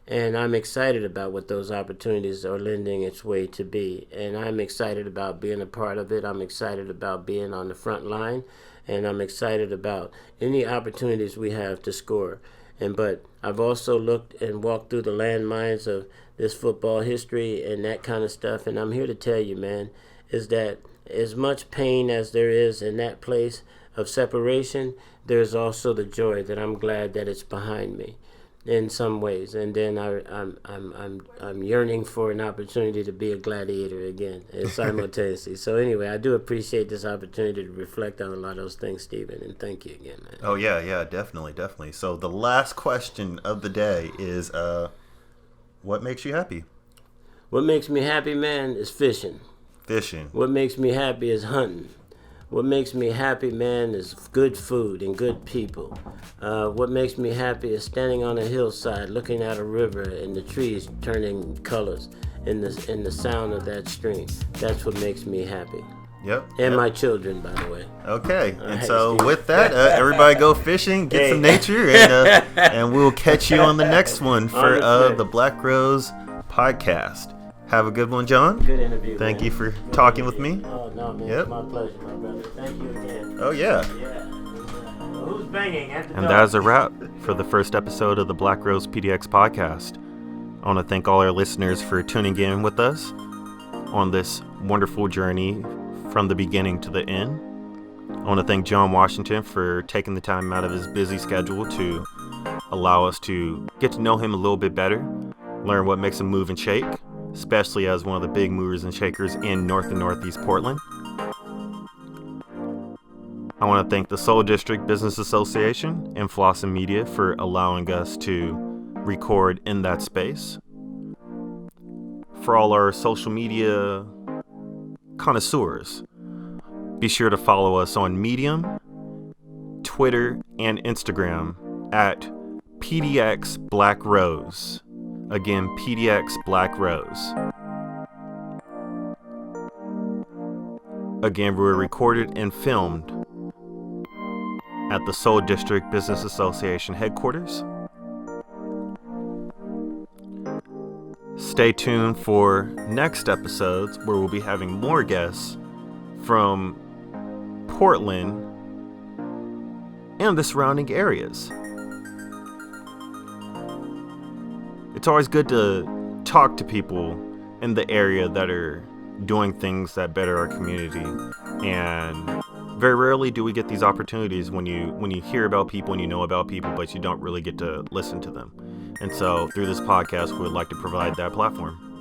And I'm excited about what those opportunities are lending its way to be. And I'm excited about being a part of it. I'm excited about being on the front line. And I'm excited about any opportunities we have to score. But I've also looked and walked through the landmines of this football history and that kind of stuff. And I'm here to tell you, man, is that as much pain as there is in that place of separation, there's also the joy that I'm glad that it's behind me in some ways. And then I'm yearning for an opportunity to be a gladiator again simultaneously. So anyway, I do appreciate this opportunity to reflect on a lot of those things, Stephen, and thank you again, man. Oh yeah, definitely. So the last question of the day is, what makes you happy? What makes me happy, man, is fishing. What makes me happy is hunting. What makes me happy, man, is good food and good people. What makes me happy is standing on a hillside, looking at a river and the trees turning colors in the sound of that stream. That's what makes me happy. Yep. And my children, by the way. Okay. And so with that, everybody go fishing, get some nature, and we'll catch you on the next one for the Black Rose Podcast. Have a good one, John. Good interview. Thank you for talking with me. Oh, no, man. Yep. It's my pleasure, my brother. Thank you again. Oh, yeah. Who's banging at the door? And that is a wrap for the first episode of the Black Rose PDX Podcast. I want to thank all our listeners for tuning in with us on this wonderful journey from the beginning to the end. I want to thank John Washington for taking the time out of his busy schedule to allow us to get to know him a little bit better, learn what makes him move and shake, especially as one of the big movers and shakers in North and Northeast Portland. I want to thank the Soul District Business Association and Flossin Media for allowing us to record in that space. For all our social media connoisseurs, be sure to follow us on Medium, Twitter, and Instagram at PDX Black Rose. Again, PDX Black Rose. Again, we were recorded and filmed at the Soul District Business Association headquarters. Stay tuned for next episodes where we'll be having more guests from Portland and the surrounding areas. It's always good to talk to people in the area that are doing things that better our community, and very rarely do we get these opportunities when you hear about people and you know about people, but you don't really get to listen to them. And so through this podcast, we would like to provide that platform.